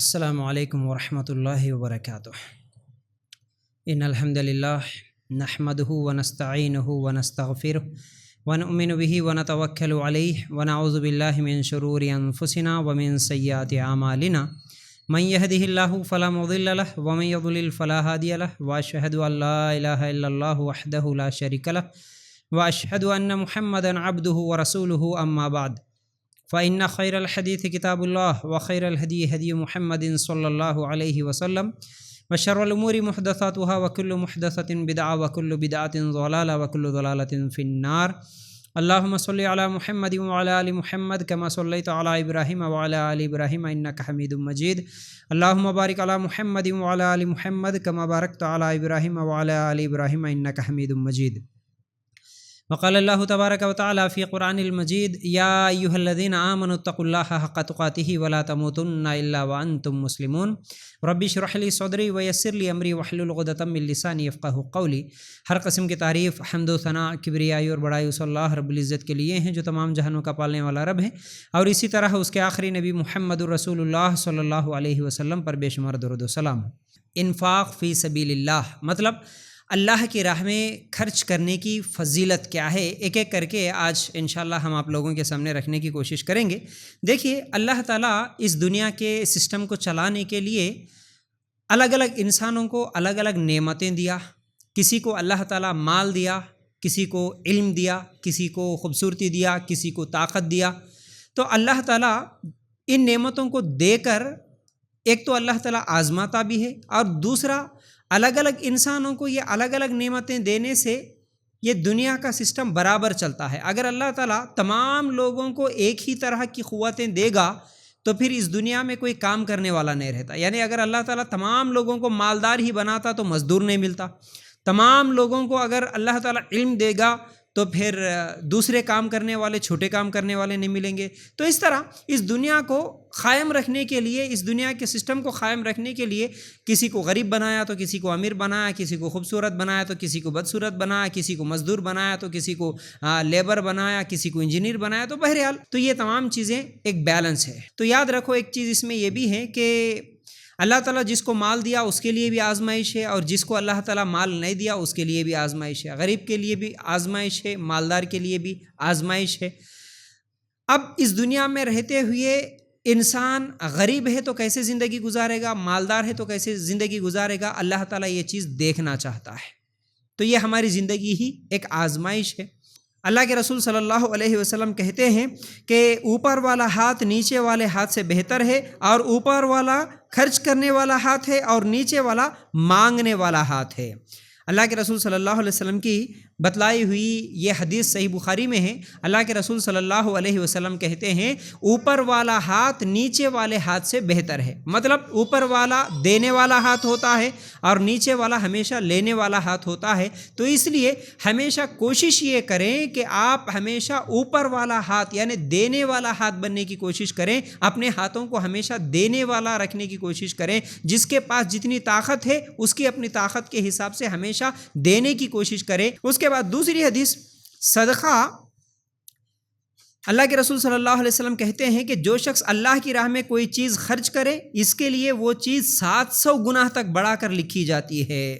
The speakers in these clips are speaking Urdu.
السلام علیکم ورحمۃ اللہ وبرکاتہ۔ ان الحمد للہ نحمده ونستعینه ونستغفره ونؤمن به ونتوکل علیہ ونعوذ باللہ من شرور انفسنا ومن سیئات اعمالنا من يهده الله فلا مضل له ومن يضلل فلا هادي له واشهد ان لا اله الا الله وحده لا شريك له واشهد ان محمدا عبده ورسوله اما بعد فإن خير الحديث كتاب الله وخير الهدي هدي محمد صلى الله عليه وسلم وشر الأمور محدثاتها وكل محدثة بدعة وكل بدعة ضلالة وكل ضلالة في النار. اللهم صل على محمد وعلى آل محمد كما صليت على إبراهيم وعلى آل إبراهيم إنك حميد مجيد. اللهم بارك على محمد وعلى آل محمد كما باركت على إبراهيم وعلى آل إبراهيم إنك حميد مجيد. وقال الله تبارك وتعالى في قرآن المجيد يا أيها الذين آمنوا اتقوا الله حق تقاته ولا تموتن إلا وأنتم مسلمون. رب اشرح لي صدري ويسر لي أمري واحلل عقدة من لساني يفقهوا قولي. ہر قسم کی تعریف، حمد و ثنا، کبریائی اور بڑائی صلی اللہ رب العزت کے لیے ہیں جو تمام جہانوں کا پالنے والا رب ہے، اور اسی طرح اس کے آخری نبی محمد رسول اللہ صلی اللہ علیہ وسلم پر بے شمار درود و سلام. انفاق فی سبیل اللہ مطلب اللہ کی راہ میں خرچ کرنے کی فضیلت کیا ہے، ایک ایک کر کے آج انشاءاللہ ہم آپ لوگوں کے سامنے رکھنے کی کوشش کریں گے. دیکھیے، اللہ تعالیٰ اس دنیا کے سسٹم کو چلانے کے لیے الگ الگ انسانوں کو الگ الگ نعمتیں دیا. کسی کو اللہ تعالیٰ مال دیا، کسی کو علم دیا، کسی کو خوبصورتی دیا، کسی کو طاقت دیا. تو اللہ تعالیٰ ان نعمتوں کو دے کر ایک تو اللہ تعالیٰ آزماتا بھی ہے، اور دوسرا الگ الگ انسانوں کو یہ الگ الگ نعمتیں دینے سے یہ دنیا کا سسٹم برابر چلتا ہے. اگر اللہ تعالیٰ تمام لوگوں کو ایک ہی طرح کی قوتیں دے گا تو پھر اس دنیا میں کوئی کام کرنے والا نہیں رہتا. یعنی اگر اللہ تعالیٰ تمام لوگوں کو مالدار ہی بناتا تو مزدور نہیں ملتا. تمام لوگوں کو اگر اللہ تعالیٰ علم دے گا تو پھر دوسرے کام کرنے والے، چھوٹے کام کرنے والے نہیں ملیں گے. تو اس طرح اس دنیا کو قائم رکھنے کے لیے، اس دنیا کے سسٹم کو قائم رکھنے کے لیے کسی کو غریب بنایا تو کسی کو امیر بنایا، کسی کو خوبصورت بنایا تو کسی کو بدصورت بنایا، کسی کو مزدور بنایا تو کسی کو لیبر بنایا، کسی کو انجینئر بنایا. تو بہرحال تو یہ تمام چیزیں ایک بیلنس ہے. تو یاد رکھو ایک چیز اس میں یہ بھی ہے کہ اللہ تعالیٰ جس کو مال دیا اس کے لیے بھی آزمائش ہے، اور جس کو اللہ تعالیٰ مال نہیں دیا اس کے لیے بھی آزمائش ہے. غریب کے لیے بھی آزمائش ہے، مالدار کے لیے بھی آزمائش ہے. اب اس دنیا میں رہتے ہوئے انسان غریب ہے تو کیسے زندگی گزارے گا، مالدار ہے تو کیسے زندگی گزارے گا، اللہ تعالیٰ یہ چیز دیکھنا چاہتا ہے. تو یہ ہماری زندگی ہی ایک آزمائش ہے. اللہ کے رسول صلی اللہ علیہ وسلم کہتے ہیں کہ اوپر والا ہاتھ نیچے والے ہاتھ سے بہتر ہے، اور اوپر والا خرچ کرنے والا ہاتھ ہے اور نیچے والا مانگنے والا ہاتھ ہے. اللہ کے رسول صلی اللہ علیہ وسلم کی بتلائی ہوئی یہ حدیث صحیح بخاری میں ہے. اللہ کے رسول صلی اللہ علیہ وسلم کہتے ہیں اوپر والا ہاتھ نیچے والے ہاتھ سے بہتر ہے. مطلب اوپر والا دینے والا ہاتھ ہوتا ہے اور نیچے والا ہمیشہ لینے والا ہاتھ ہوتا ہے. تو اس لیے ہمیشہ کوشش یہ کریں کہ آپ ہمیشہ اوپر والا ہاتھ یعنی دینے والا ہاتھ بننے کی کوشش کریں. اپنے ہاتھوں کو ہمیشہ دینے والا رکھنے کی کوشش کریں. جس کے پاس جتنی طاقت ہے اس کی اپنی طاقت کے حساب سے ہمیشہ دینے کی کوشش کریں. اس کے بعد دوسری حدیث صدقہ، اللہ کے رسول صلی اللہ علیہ وسلم کہتے ہیں کہ جو شخص اللہ کی راہ میں کوئی چیز خرچ کرے اس کے لیے وہ چیز 700 گنا تک بڑھا کر لکھی جاتی ہے.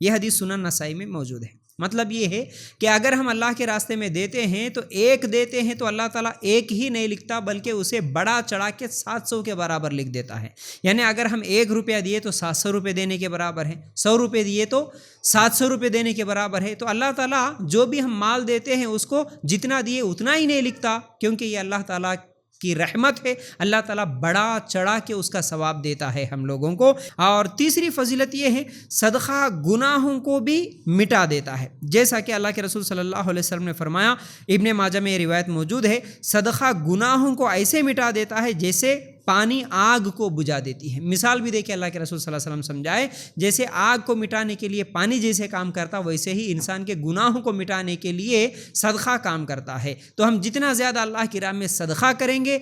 یہ حدیث سنن نسائی میں موجود ہے. مطلب یہ ہے کہ اگر ہم اللہ کے راستے میں دیتے ہیں تو ایک دیتے ہیں تو اللہ تعالیٰ ایک ہی نہیں لکھتا بلکہ اسے بڑا چڑھا کے 700 کے برابر لکھ دیتا ہے. یعنی اگر ہم 1 روپیہ دیے تو 700 روپے دینے کے برابر ہے، 100 روپے دیے تو 700 روپے دینے کے برابر ہے. تو اللہ تعالیٰ جو بھی ہم مال دیتے ہیں اس کو جتنا دیے اتنا ہی نہیں لکھتا، کیونکہ یہ اللہ تعالیٰ کی رحمت ہے. اللہ تعالیٰ بڑا چڑھا کے اس کا ثواب دیتا ہے ہم لوگوں کو. اور تیسری فضیلت یہ ہے صدقہ گناہوں کو بھی مٹا دیتا ہے. جیسا کہ اللہ کے رسول صلی اللہ علیہ وسلم نے فرمایا، ابن ماجہ میں یہ روایت موجود ہے، صدقہ گناہوں کو ایسے مٹا دیتا ہے جیسے پانی آگ کو بجھا دیتی ہے. مثال بھی دے کے اللہ کے رسول صلی اللہ علیہ وسلم سمجھائے، جیسے آگ کو مٹانے کے لیے پانی جیسے کام کرتا ویسے ہی انسان کے گناہوں کو مٹانے کے لیے صدقہ کام کرتا ہے. تو ہم جتنا زیادہ اللہ کی راہ میں صدقہ کریں گے،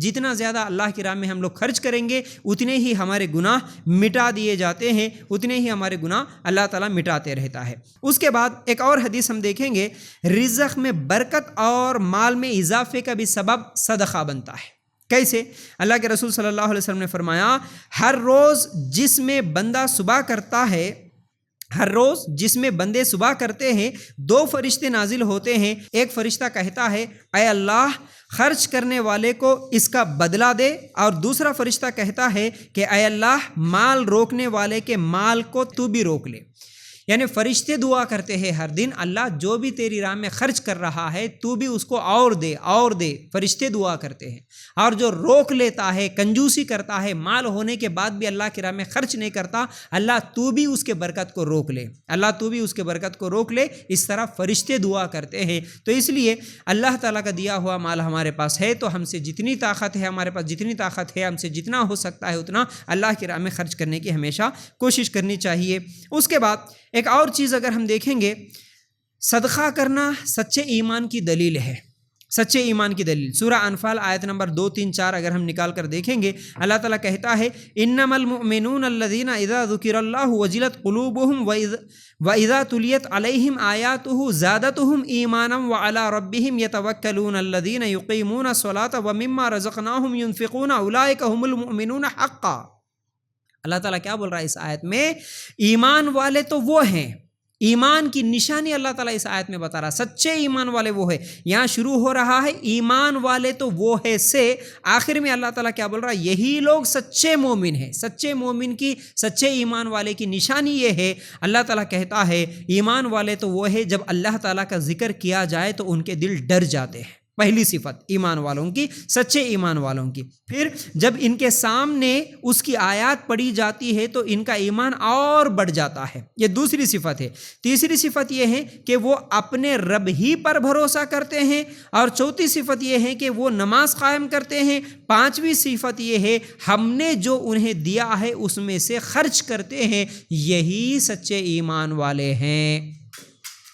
جتنا زیادہ اللہ کی راہ میں ہم لوگ خرچ کریں گے، اتنے ہی ہمارے گناہ مٹا دیے جاتے ہیں، اتنے ہی ہمارے گناہ اللہ تعالیٰ مٹاتے رہتا ہے. اس کے بعد ایک اور حدیث ہم دیکھیں گے، رزق میں برکت اور مال میں اضافے کا بھی سبب صدقہ بنتا ہے. کیسے؟ اللہ کے رسول صلی اللہ علیہ وسلم نے فرمایا ہر روز جس میں بندہ صبح کرتا ہے، ہر روز جس میں بندے صبح کرتے ہیں 2 فرشتے نازل ہوتے ہیں، ایک فرشتہ کہتا ہے اے اللہ خرچ کرنے والے کو اس کا بدلہ دے، اور دوسرا فرشتہ کہتا ہے کہ اے اللہ مال روکنے والے کے مال کو تو بھی روک لے۔ یعنی فرشتے دعا کرتے ہیں ہر دن، اللہ جو بھی تیری راہ میں خرچ کر رہا ہے تو بھی اس کو اور دے اور دے، فرشتے دعا کرتے ہیں۔ اور جو روک لیتا ہے، کنجوسی کرتا ہے، مال ہونے کے بعد بھی اللہ کی راہ میں خرچ نہیں کرتا، اللہ تو بھی اس کے برکت کو روک لے، اللہ تو بھی اس کے برکت کو روک لے۔ اس طرح فرشتے دعا کرتے ہیں۔ تو اس لیے اللہ تعالیٰ کا دیا ہوا مال ہمارے پاس ہے تو ہم سے جتنی طاقت ہے، ہمارے پاس جتنی طاقت ہے، ہم سے جتنا ہو سکتا ہے اتنا اللہ کی راہ میں خرچ کرنے کی ہمیشہ کوشش کرنی چاہیے۔ اس کے بعد ایک اور چیز اگر ہم دیکھیں گے، صدقہ کرنا سچے ایمان کی دلیل ہے، سچے ایمان کی دلیل۔ سورہ انفال آیت نمبر 2، 3، 4 اگر ہم نکال کر دیکھیں گے، اللہ تعالیٰ کہتا ہے انما المؤمنون الذین اذا ذکر اللہ وجلت قلوبهم واذا تلیت علیہم آیاتہ زادتہم ایمانا وعلی ربہم یتوکلون الذین یقیمون الصلاۃ ومما رزقناہم ینفقون اولئک هم المؤمنون حقا۔ اللہ تعالیٰ کیا بول رہا ہے اس آیت میں؟ ایمان والے تو وہ ہیں، ایمان کی نشانی اللہ تعالیٰ اس آیت میں بتا رہا ہے، سچے ایمان والے وہ ہے۔ یہاں شروع ہو رہا ہے ایمان والے تو وہ ہے سے، آخر میں اللہ تعالیٰ کیا بول رہا ہے؟ یہی لوگ سچے مومن ہیں۔ سچے مومن کی، سچے ایمان والے کی نشانی یہ ہے، اللہ تعالیٰ کہتا ہے ایمان والے تو وہ ہے جب اللہ تعالیٰ کا ذکر کیا جائے تو ان کے دل ڈر جاتے ہیں۔ پہلی صفت ایمان والوں کی، سچے ایمان والوں کی۔ پھر جب ان کے سامنے اس کی آیات پڑھی جاتی ہے تو ان کا ایمان اور بڑھ جاتا ہے، یہ دوسری صفت ہے۔ تیسری صفت یہ ہے کہ وہ اپنے رب ہی پر بھروسہ کرتے ہیں، اور چوتھی صفت یہ ہے کہ وہ نماز قائم کرتے ہیں۔ پانچویں صفت یہ ہے ہم نے جو انہیں دیا ہے اس میں سے خرچ کرتے ہیں، یہی سچے ایمان والے ہیں۔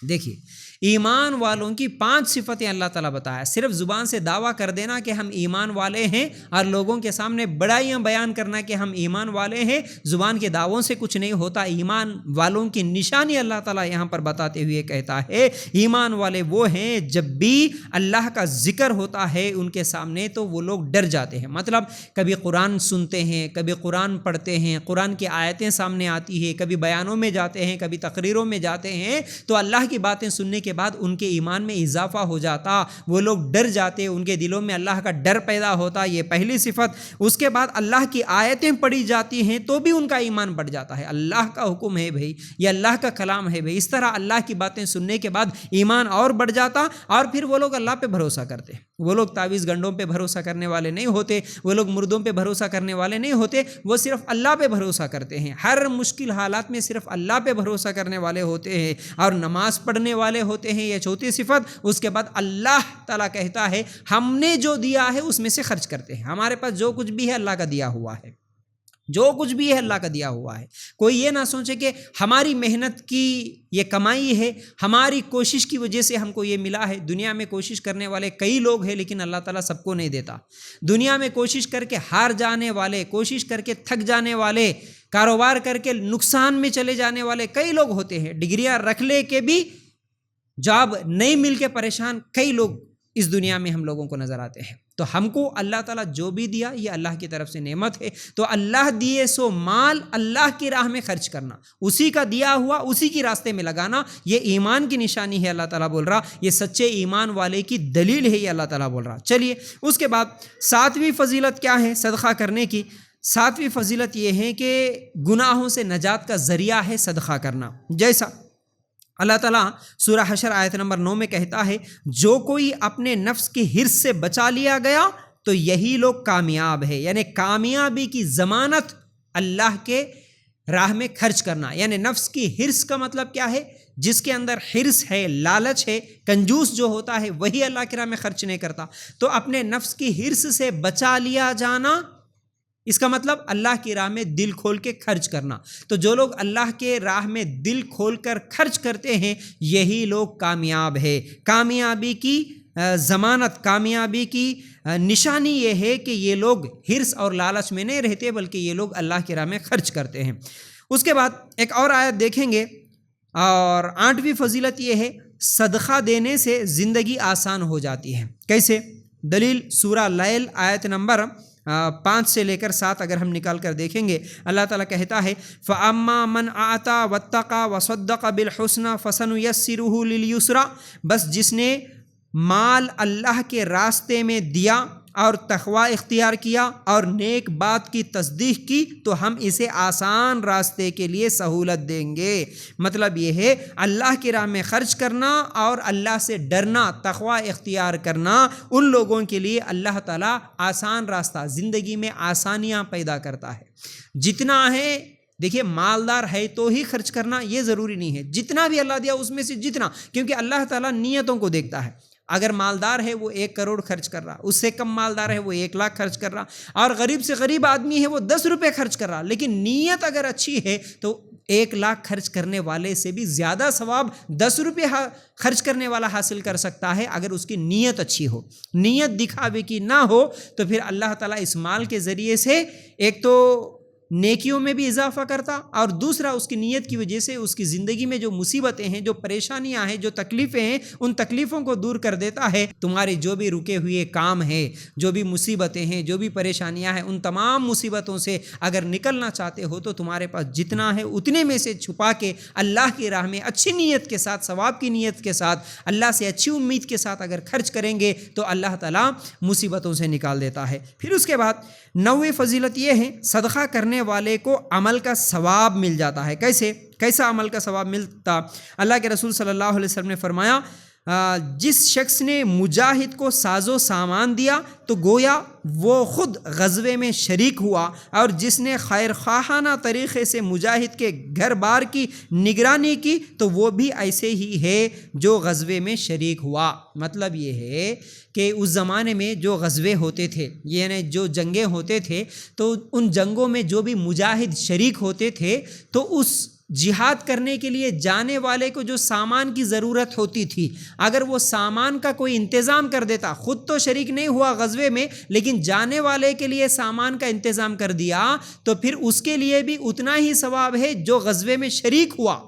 دیکھیے ایمان والوں کی 5 صفتیں اللہ تعالیٰ بتایا۔ صرف زبان سے دعویٰ کر دینا کہ ہم ایمان والے ہیں اور لوگوں کے سامنے بڑائیاں بیان کرنا کہ ہم ایمان والے ہیں، زبان کے دعووں سے کچھ نہیں ہوتا۔ ایمان والوں کی نشانی اللہ تعالیٰ یہاں پر بتاتے ہوئے کہتا ہے ایمان والے وہ ہیں جب بھی اللہ کا ذکر ہوتا ہے ان کے سامنے تو وہ لوگ ڈر جاتے ہیں۔ مطلب کبھی قرآن سنتے ہیں، کبھی قرآن پڑھتے ہیں، قرآن کی آیتیں سامنے آتی ہیں، کبھی بیانوں میں جاتے ہیں، کبھی تقریروں میں جاتے ہیں، تو اللہ کی باتیں سننے کے بعد ان کے ایمان میں اضافہ ہو جاتا، وہ لوگ ڈر جاتے، ان کے دلوں میں اللہ کا ڈر پیدا ہوتا، یہ پہلی صفت۔ اس کے بعد اللہ کی آیتیں پڑھی جاتی ہیں تو بھی ان کا ایمان بڑھ جاتا ہے، اللہ کا حکم ہے بھائی، یہ اللہ کا کلام ہے بھائی۔ اس طرح اللہ کی باتیں سننے کے بعد ایمان اور بڑھ جاتا، اور پھر وہ لوگ اللہ پہ بھروسہ کرتے۔ وہ لوگ تعویذ گنڈوں پہ بھروسہ کرنے والے نہیں ہوتے، وہ لوگ مردوں پہ بھروسہ کرنے والے نہیں ہوتے، وہ صرف اللہ پہ بھروسہ کرتے ہیں۔ ہر مشکل حالات میں صرف اللہ پہ بھروسہ کرنے والے ہوتے ہیں اور نماز پڑھنے والے ہوتے ہیں، یہ چوتھی صفت۔ اس کے بعد اللہ تعالیٰ کہتا ہے ہم نے جو دیا ہے اس میں سے خرچ کرتے ہیں۔ ہمارے پاس جو کچھ بھی ہے اللہ کا دیا ہوا ہے، جو کچھ بھی ہے اللہ کا دیا ہوا ہے۔ کوئی یہ نہ سوچے کہ ہماری محنت کی یہ کمائی ہے، ہماری کوشش کی وجہ سے ہم کو یہ ملا ہے۔ دنیا میں کوشش کرنے والے کئی لوگ ہیں لیکن اللہ تعالیٰ سب کو نہیں دیتا۔ دنیا میں کوشش کر کے ہار جانے والے، کوشش کر کے تھک جانے والے، کاروبار کر کے نقصان میں چلے جانے والے کئی لوگ ہوتے ہیں۔ ڈگریاں رکھ لے کے بھی جاب نہیں مل کے پریشان کئی لوگ اس دنیا میں ہم لوگوں کو نظر آتے ہیں۔ تو ہم کو اللہ تعالیٰ جو بھی دیا یہ اللہ کی طرف سے نعمت ہے، تو اللہ دیے سو مال اللہ کی راہ میں خرچ کرنا، اسی کا دیا ہوا اسی کی راستے میں لگانا، یہ ایمان کی نشانی ہے۔ اللہ تعالیٰ بول رہا یہ سچے ایمان والے کی دلیل ہے، یہ اللہ تعالیٰ بول رہا۔ چلیے اس کے بعد 7ویں فضیلت کیا ہے صدقہ کرنے کی؟ 7ویں فضیلت یہ ہے کہ گناہوں سے نجات کا ذریعہ ہے صدقہ کرنا۔ جیسا اللہ تعالیٰ سورہ حشر آیت نمبر 9 میں کہتا ہے جو کوئی اپنے نفس کی حرص سے بچا لیا گیا تو یہی لوگ کامیاب ہے۔ یعنی کامیابی کی ضمانت اللہ کے راہ میں خرچ کرنا۔ یعنی نفس کی حرص کا مطلب کیا ہے؟ جس کے اندر حرص ہے، لالچ ہے، کنجوس جو ہوتا ہے وہی اللہ کے راہ میں خرچ نہیں کرتا۔ تو اپنے نفس کی حرص سے بچا لیا جانا، اس کا مطلب اللہ کی راہ میں دل کھول کے خرچ کرنا۔ تو جو لوگ اللہ کے راہ میں دل کھول کر خرچ کرتے ہیں یہی لوگ کامیاب ہے۔ کامیابی کی ضمانت، کامیابی کی نشانی یہ ہے کہ یہ لوگ حرص اور لالچ میں نہیں رہتے بلکہ یہ لوگ اللہ کی راہ میں خرچ کرتے ہیں۔ اس کے بعد ایک اور آیت دیکھیں گے، اور 8ویں فضیلت یہ ہے صدقہ دینے سے زندگی آسان ہو جاتی ہے۔ کیسے؟ دلیل سورہ لیل آیت نمبر 5 سے لے کر 7 اگر ہم نکال کر دیکھیں گے، اللہ تعالیٰ کہتا ہے فَأَمَّا مَنْ أَعْطَى وَاتَّقَى وَصَدَّقَ بِالْحُسْنَى فَسَنُيَسِّرُهُ لِلْيُسْرَى، بس جس نے مال اللہ کے راستے میں دیا اور تقوی اختیار کیا اور نیک بات کی تصدیق کی تو ہم اسے آسان راستے کے لیے سہولت دیں گے۔ مطلب یہ ہے اللہ کی راہ میں خرچ کرنا اور اللہ سے ڈرنا، تقوی اختیار کرنا، ان لوگوں کے لیے اللہ تعالیٰ آسان راستہ، زندگی میں آسانیاں پیدا کرتا ہے۔ جتنا ہے، دیکھیے مالدار ہے تو ہی خرچ کرنا یہ ضروری نہیں ہے، جتنا بھی اللہ دیا اس میں سے جتنا، کیونکہ اللہ تعالیٰ نیتوں کو دیکھتا ہے۔ اگر مالدار ہے وہ 1 کروڑ خرچ کر رہا، اس سے کم مالدار ہے وہ 1 لاکھ خرچ کر رہا، اور غریب سے غریب آدمی ہے وہ 10 روپے خرچ کر رہا، لیکن نیت اگر اچھی ہے تو 1 لاکھ خرچ کرنے والے سے بھی زیادہ ثواب 10 روپے خرچ کرنے والا حاصل کر سکتا ہے اگر اس کی نیت اچھی ہو۔ نیت دکھاوے کی نہ ہو تو پھر اللہ تعالیٰ اس مال کے ذریعے سے ایک تو نیکیوں میں بھی اضافہ کرتا، اور دوسرا اس کی نیت کی وجہ سے اس کی زندگی میں جو مصیبتیں ہیں، جو پریشانیاں ہیں، جو تکلیفیں ہیں، ان تکلیفوں کو دور کر دیتا ہے۔ تمہارے جو بھی رکے ہوئے کام ہیں، جو بھی مصیبتیں ہیں، جو بھی پریشانیاں ہیں، ان تمام مصیبتوں سے اگر نکلنا چاہتے ہو تو تمہارے پاس جتنا ہے اتنے میں سے چھپا کے اللہ کی راہ میں اچھی نیت کے ساتھ، ثواب کی نیت کے ساتھ، اللہ سے اچھی امید کے ساتھ اگر خرچ کریں گے تو اللہ تعالیٰ مصیبتوں سے نکال دیتا ہے۔ پھر اس کے بعد 9ویں فضیلت یہ ہے، صدقہ کرنے والے کو عمل کا ثواب مل جاتا ہے۔ کیسا عمل کا ثواب ملتا؟ اللہ کے رسول صلی اللہ علیہ وسلم نے فرمایا جس شخص نے مجاہد کو ساز و سامان دیا تو گویا وہ خود غزوے میں شریک ہوا، اور جس نے خیر خواہانہ طریقے سے مجاہد کے گھر بار کی نگرانی کی تو وہ بھی ایسے ہی ہے جو غزوے میں شریک ہوا۔ مطلب یہ ہے کہ اس زمانے میں جو غزوے ہوتے تھے، یعنی جو جنگیں ہوتے تھے، تو ان جنگوں میں جو بھی مجاہد شریک ہوتے تھے تو اس جہاد کرنے کے لیے جانے والے کو جو سامان کی ضرورت ہوتی تھی، اگر وہ سامان کا کوئی انتظام کر دیتا، خود تو شریک نہیں ہوا غزوے میں لیکن جانے والے کے لیے سامان کا انتظام کر دیا، تو پھر اس کے لیے بھی اتنا ہی ثواب ہے جو غزوے میں شریک ہوا۔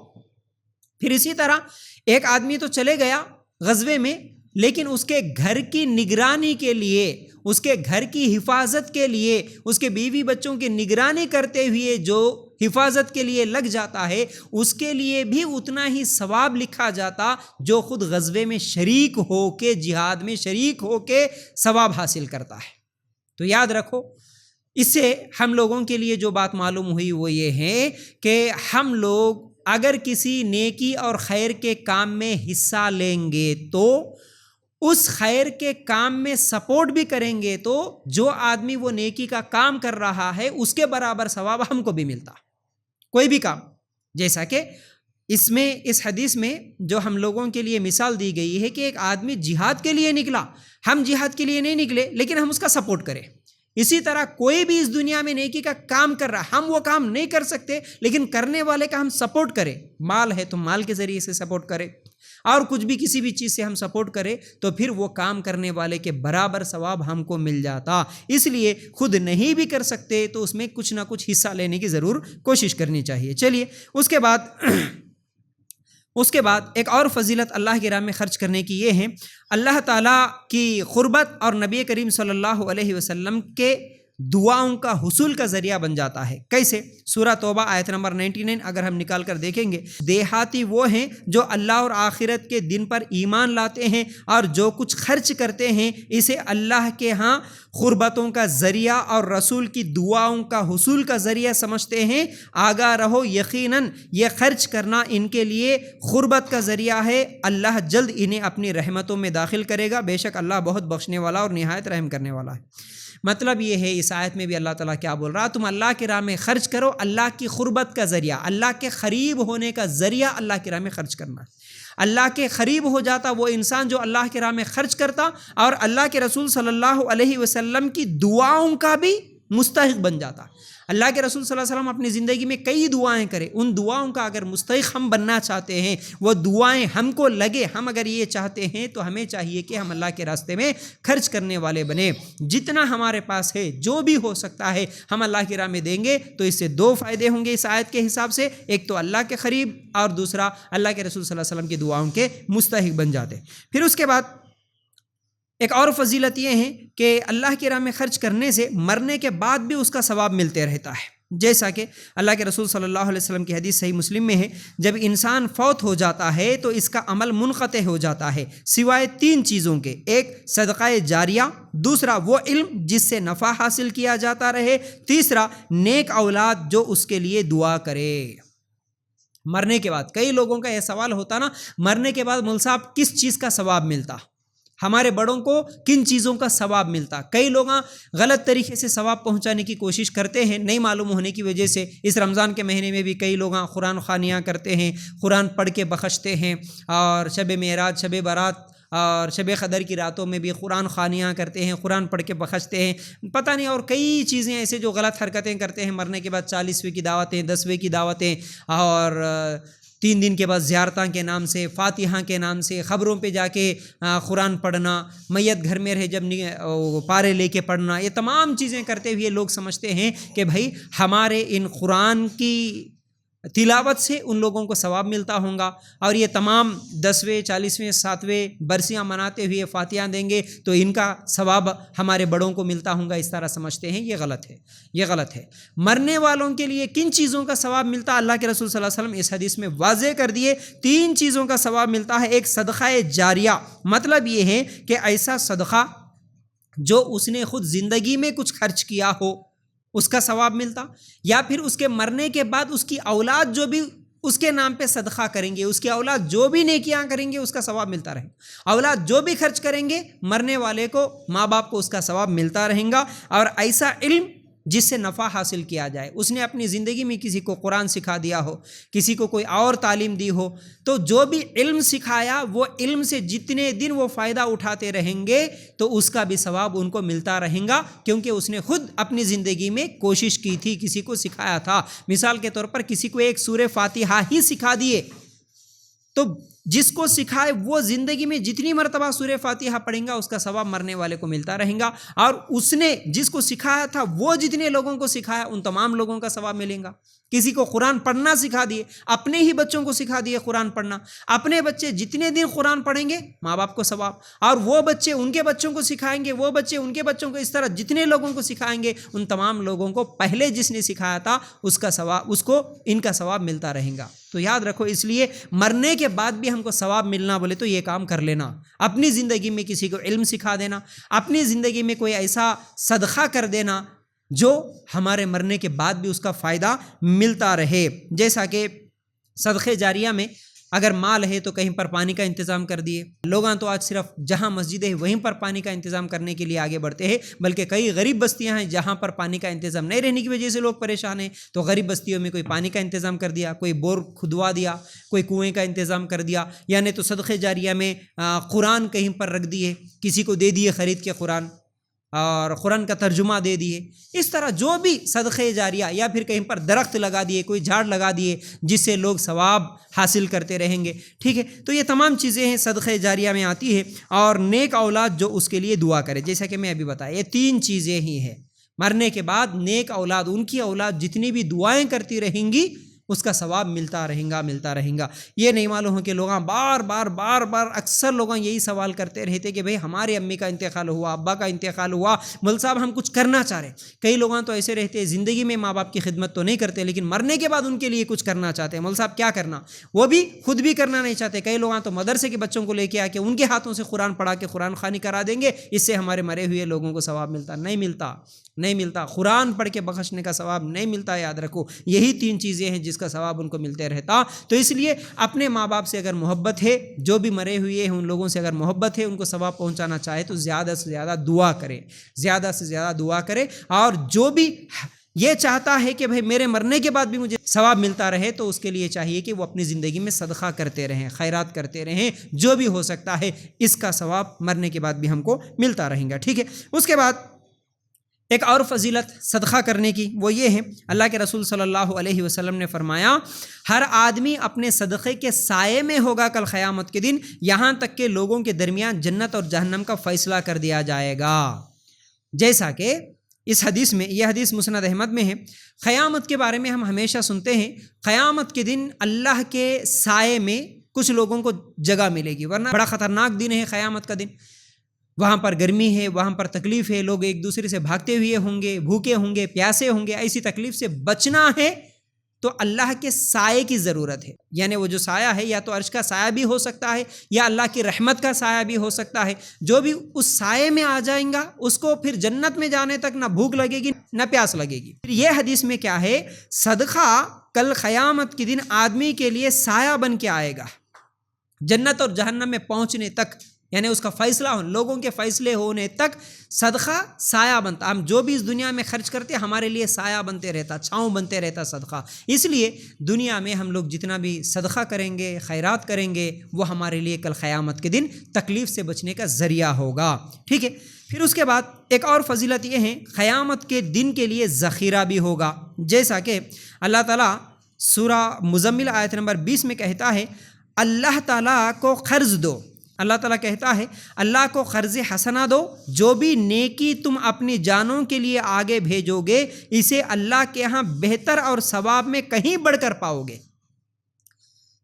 پھر اسی طرح ایک آدمی تو چلے گیا غزوے میں، لیکن اس کے گھر کی نگرانی کے لیے، اس کے گھر کی حفاظت کے لیے، اس کے بیوی بچوں کی نگرانی کرتے ہوئے جو حفاظت کے لیے لگ جاتا ہے، اس کے لیے بھی اتنا ہی ثواب لکھا جاتا جو خود غزوے میں شریک ہو کے، جہاد میں شریک ہو کے ثواب حاصل کرتا ہے۔ تو یاد رکھو، اس سے ہم لوگوں کے لیے جو بات معلوم ہوئی وہ یہ ہے کہ ہم لوگ اگر کسی نیکی اور خیر کے کام میں حصہ لیں گے تو اس خیر کے کام میں سپورٹ بھی کریں گے تو جو آدمی وہ نیکی کا کام کر رہا ہے اس کے برابر ثواب ہم کو بھی ملتا، کوئی بھی کام۔ جیسا کہ اس حدیث میں جو ہم لوگوں کے لیے مثال دی گئی ہے کہ ایک آدمی جہاد کے لیے نکلا، ہم جہاد کے لیے نہیں نکلے لیکن ہم اس کا سپورٹ کریں۔ اسی طرح کوئی بھی اس دنیا میں نیکی کا کام کر رہا، ہم وہ کام نہیں کر سکتے لیکن کرنے والے کا ہم سپورٹ کریں۔ مال ہے تو مال کے ذریعے سے سپورٹ کریں، اور کچھ بھی کسی بھی چیز سے ہم سپورٹ کریں تو پھر وہ کام کرنے والے کے برابر ثواب ہم کو مل جاتا۔ اس لیے خود نہیں بھی کر سکتے تو اس میں کچھ نہ کچھ حصہ لینے کی ضرور کوشش کرنی چاہیے۔ چلیے اس کے بعد ایک اور فضیلت اللہ کی راہ میں خرچ کرنے کی یہ ہے، اللہ تعالیٰ کی قربت اور نبی کریم صلی اللہ علیہ وسلم کے دعاؤں کا حصول کا ذریعہ بن جاتا ہے۔ کیسے؟ سورہ توبہ آیت نمبر 99 اگر ہم نکال کر دیکھیں گے، دیہاتی وہ ہیں جو اللہ اور آخرت کے دن پر ایمان لاتے ہیں اور جو کچھ خرچ کرتے ہیں اسے اللہ کے ہاں قربتوں کا ذریعہ اور رسول کی دعاؤں کا حصول کا ذریعہ سمجھتے ہیں۔ آگاہ رہو، یقیناً یہ خرچ کرنا ان کے لیے قربت کا ذریعہ ہے، اللہ جلد انہیں اپنی رحمتوں میں داخل کرے گا، بے شک اللہ بہت بخشنے والا اور نہایت رحم کرنے والا ہے۔ مطلب یہ ہے اس آیت میں بھی اللہ تعالیٰ کیا بول رہا، تم اللہ کی راہ میں خرچ کرو، اللہ کی قربت کا ذریعہ، اللہ کے قریب ہونے کا ذریعہ اللہ کی راہ میں خرچ کرنا۔ اللہ کے قریب ہو جاتا وہ انسان جو اللہ کی راہ میں خرچ کرتا، اور اللہ کے رسول صلی اللہ علیہ وسلم کی دعاؤں کا بھی مستحق بن جاتا۔ اللہ کے رسول صلی اللہ علیہ وسلم اپنی زندگی میں کئی دعائیں کرے، ان دعاؤں کا اگر مستحق ہم بننا چاہتے ہیں، وہ دعائیں ہم کو لگے، ہم اگر یہ چاہتے ہیں تو ہمیں چاہیے کہ ہم اللہ کے راستے میں خرچ کرنے والے بنیں۔ جتنا ہمارے پاس ہے، جو بھی ہو سکتا ہے، ہم اللہ کی راہ میں دیں گے تو اس سے 2 فائدے ہوں گے اس آیت کے حساب سے، ایک تو اللہ کے قریب اور دوسرا اللہ کے رسول صلی اللہ علیہ وسلم کی دعاؤں کے مستحق بن جاتے۔ پھر اس کے بعد ایک اور فضیلت یہ ہے کہ اللہ کی راہ میں خرچ کرنے سے مرنے کے بعد بھی اس کا ثواب ملتے رہتا ہے، جیسا کہ اللہ کے رسول صلی اللہ علیہ وسلم کی حدیث صحیح مسلم میں ہے، جب انسان فوت ہو جاتا ہے تو اس کا عمل منقطع ہو جاتا ہے سوائے 3 چیزوں کے: ایک صدقہ جاریہ، دوسرا وہ علم جس سے نفع حاصل کیا جاتا رہے، تیسرا نیک اولاد جو اس کے لیے دعا کرے۔ مرنے کے بعد کئی لوگوں کا یہ سوال ہوتا نا، مرنے کے بعد مول صاحب کس چیز کا ثواب ملتا، ہمارے بڑوں کو کن چیزوں کا ثواب ملتا؟ کئی لوگ غلط طریقے سے ثواب پہنچانے کی کوشش کرتے ہیں، نہیں معلوم ہونے کی وجہ سے۔ اس رمضان کے مہینے میں بھی کئی لوگ قرآن خوانیاں کرتے ہیں، قرآن پڑھ کے بخشتے ہیں، اور شب معراج، شب برات اور شب قدر کی راتوں میں بھی قرآن خوانیاں کرتے ہیں، قرآن پڑھ کے بخشتے ہیں، پتہ نہیں اور کئی چیزیں ایسے جو غلط حرکتیں کرتے ہیں۔ مرنے کے بعد 40ویں کی دعوتیں، 10ویں کی دعوتیں، اور 3 دن کے بعد زیارتاں کے نام سے، فاتحہ کے نام سے، خبروں پہ جا کے قرآن پڑھنا، میت گھر میں رہے جب پارے لے کے پڑھنا، یہ تمام چیزیں کرتے ہوئے لوگ سمجھتے ہیں کہ بھائی ہمارے ان قرآن کی تلاوت سے ان لوگوں کو ثواب ملتا ہوگا، اور یہ تمام 10ویں، 40ویں، 7ویں برسیاں مناتے ہوئے فاتحہ دیں گے تو ان کا ثواب ہمارے بڑوں کو ملتا ہوگا، اس طرح سمجھتے ہیں۔ یہ غلط ہے، یہ غلط ہے۔ مرنے والوں کے لیے کن چیزوں کا ثواب ملتا؟ اللہ کے رسول صلی اللہ علیہ وسلم اس حدیث میں واضح کر دیے، 3 چیزوں کا ثواب ملتا ہے۔ ایک صدقہ جاریہ، مطلب یہ ہے کہ ایسا صدقہ جو اس نے خود زندگی میں کچھ خرچ کیا ہو، اس کا ثواب ملتا، یا پھر اس کے مرنے کے بعد اس کی اولاد جو بھی اس کے نام پہ صدقہ کریں گے، اس کی اولاد جو بھی نیکیاں کریں گے، اس کا ثواب ملتا رہے گا۔ اولاد جو بھی خرچ کریں گے، مرنے والے کو، ماں باپ کو اس کا ثواب ملتا رہے گا۔ اور ایسا علم جس سے نفع حاصل کیا جائے، اس نے اپنی زندگی میں کسی کو قرآن سکھا دیا ہو، کسی کو کوئی اور تعلیم دی ہو، تو جو بھی علم سکھایا وہ علم سے جتنے دن وہ فائدہ اٹھاتے رہیں گے تو اس کا بھی ثواب ان کو ملتا رہے گا، کیونکہ اس نے خود اپنی زندگی میں کوشش کی تھی، کسی کو سکھایا تھا۔ مثال کے طور پر کسی کو ایک سورہ فاتحہ ہی سکھا دیے تو جس کو سکھائے وہ زندگی میں جتنی مرتبہ سورہ فاتحہ پڑھیں گا اس کا ثواب مرنے والے کو ملتا رہے گا، اور اس نے جس کو سکھایا تھا وہ جتنے لوگوں کو سکھایا ان تمام لوگوں کا ثواب ملے گا۔ کسی کو قرآن پڑھنا سکھا دیے، اپنے ہی بچوں کو سکھا دیے قرآن پڑھنا، اپنے بچے جتنے دن قرآن پڑھیں گے ماں باپ کو ثواب، اور وہ بچے ان کے بچوں کو سکھائیں گے، وہ بچے ان کے بچوں کو، اس طرح جتنے لوگوں کو سکھائیں گے ان تمام لوگوں کو پہلے جس نے سکھایا تھا اس کا ثواب، اس کو ان کا ثواب ملتا رہے گا۔ تو یاد رکھو، اس لیے مرنے کے بعد بھی ہم کو ثواب ملنا بولے تو یہ کام کر لینا، اپنی زندگی میں کسی کو علم سکھا دینا، اپنی زندگی میں کوئی ایسا صدقہ کر دینا جو ہمارے مرنے کے بعد بھی اس کا فائدہ ملتا رہے۔ جیسا کہ صدقہ جاریہ میں اگر مال ہے تو کہیں پر پانی کا انتظام کر دیے۔ لوگاں تو آج صرف جہاں مسجد ہے وہیں پر پانی کا انتظام کرنے کے لیے آگے بڑھتے ہیں، بلکہ کئی غریب بستیاں ہیں جہاں پر پانی کا انتظام نہیں رہنے کی وجہ سے لوگ پریشان ہیں، تو غریب بستیوں میں کوئی پانی کا انتظام کر دیا، کوئی بور کھدوا دیا، کوئی کنویں کا انتظام کر دیا، یعنی تو صدقہ جاریہ میں قرآن کہیں پر رکھ دیے، کسی کو دے دیے خرید کے قرآن، اور قرآن کا ترجمہ دے دیے۔ اس طرح جو بھی صدقہ جاریہ، یا پھر کہیں پر درخت لگا دیے، کوئی جھاڑ لگا دیے جس سے لوگ ثواب حاصل کرتے رہیں گے، ٹھیک ہے۔ تو یہ تمام چیزیں ہیں صدقہ جاریہ میں آتی ہے، اور نیک اولاد جو اس کے لیے دعا کرے، جیسا کہ میں ابھی بتایا، یہ 3 چیزیں ہی ہیں۔ مرنے کے بعد نیک اولاد، ان کی اولاد جتنی بھی دعائیں کرتی رہیں گی اس کا ثواب ملتا رہیں گا، ملتا رہیں گا۔ یہ نہیں معلوم ہو کہ لوگ بار بار اکثر لوگ یہی سوال کرتے رہتے کہ بھئی ہمارے امی کا انتقال ہوا، ابا کا انتقال ہوا، مول صاحب ہم کچھ کرنا چاہ رہے۔ کئی لوگ تو ایسے رہتے ہیں زندگی میں ماں باپ کی خدمت تو نہیں کرتے لیکن مرنے کے بعد ان کے لیے کچھ کرنا چاہتے ہیں۔ مول صاحب کیا کرنا؟ وہ بھی خود بھی کرنا نہیں چاہتے۔ کئی لوگ تو مدرسے کے بچوں کو لے کے آ کے ان کے ہاتھوں سے قرآن پڑھا کے قرآن خوانی کرا دیں گے، اس سے ہمارے مرے ہوئے لوگوں کو ثواب ملتا نہیں ملتا، نہیں ملتا۔ قرآن پڑھ کے بخشنے کا ثواب نہیں ملتا، یاد رکھو۔ یہی 3 چیزیں ہیں جس کا ثواب ان کو ملتے رہتا۔ تو اس لیے اپنے ماں باپ سے اگر محبت ہے، جو بھی مرے ہوئے ہیں ان لوگوں سے اگر محبت ہے، ان کو ثواب پہنچانا چاہے تو زیادہ سے زیادہ دعا کرے، زیادہ سے زیادہ دعا کرے، اور جو بھی یہ چاہتا ہے کہ بھئی میرے مرنے کے بعد بھی مجھے ثواب ملتا رہے تو اس کے لیے چاہیے کہ وہ اپنی زندگی میں صدقہ کرتے رہیں، خیرات کرتے رہیں، جو بھی ہو سکتا ہے اس کا ثواب مرنے کے بعد بھی ہم کو ملتا رہیں گا، ٹھیک ہے۔ اس کے بعد ایک اور فضیلت صدقہ کرنے کی وہ یہ ہے، اللہ کے رسول صلی اللہ علیہ وسلم نے فرمایا، ہر آدمی اپنے صدقے کے سائے میں ہوگا کل قیامت کے دن، یہاں تک کہ لوگوں کے درمیان جنت اور جہنم کا فیصلہ کر دیا جائے گا۔ جیسا کہ اس حدیث میں، یہ حدیث مسند احمد میں ہے، قیامت کے بارے میں ہم ہمیشہ سنتے ہیں قیامت کے دن اللہ کے سائے میں کچھ لوگوں کو جگہ ملے گی، ورنہ بڑا خطرناک دن ہے قیامت کا دن۔ وہاں پر گرمی ہے، وہاں پر تکلیف ہے، لوگ ایک دوسرے سے بھاگتے ہوئے ہوں گے، بھوکے ہوں گے، پیاسے ہوں گے، ایسی تکلیف سے بچنا ہے تو اللہ کے سائے کی ضرورت ہے. یعنی وہ جو سایہ ہے یا تو عرش کا سایہ بھی ہو سکتا ہے یا اللہ کی رحمت کا سایہ بھی ہو سکتا ہے. جو بھی اس سائے میں آ جائیں گا اس کو پھر جنت میں جانے تک نہ بھوک لگے گی نہ پیاس لگے گی. پھر یہ حدیث میں کیا ہے؟ صدقہ کل قیامت کے دن آدمی کے لیے سایہ بن کے آئے گا جنت اور جہنم میں پہنچنے تک. یعنی اس کا فیصلہ لوگوں کے فیصلے ہونے تک صدقہ سایہ بنتا. ہم جو بھی اس دنیا میں خرچ کرتے ہمارے لیے سایہ بنتے رہتا، چھاؤں بنتے رہتا صدقہ. اس لیے دنیا میں ہم لوگ جتنا بھی صدقہ کریں گے، خیرات کریں گے، وہ ہمارے لیے کل قیامت کے دن تکلیف سے بچنے کا ذریعہ ہوگا. ٹھیک ہے. پھر اس کے بعد ایک اور فضیلت یہ ہے، قیامت کے دن کے لیے ذخیرہ بھی ہوگا. جیسا کہ اللہ تعالیٰ سورہ مزمل آیت نمبر 20 میں کہتا ہے، اللہ تعالیٰ کو قرض دو. اللہ تعالیٰ کہتا ہے اللہ کو قرض حسنہ دو، جو بھی نیکی تم اپنی جانوں کے لیے آگے بھیجو گے اسے اللہ کے ہاں بہتر اور ثواب میں کہیں بڑھ کر پاؤ گے.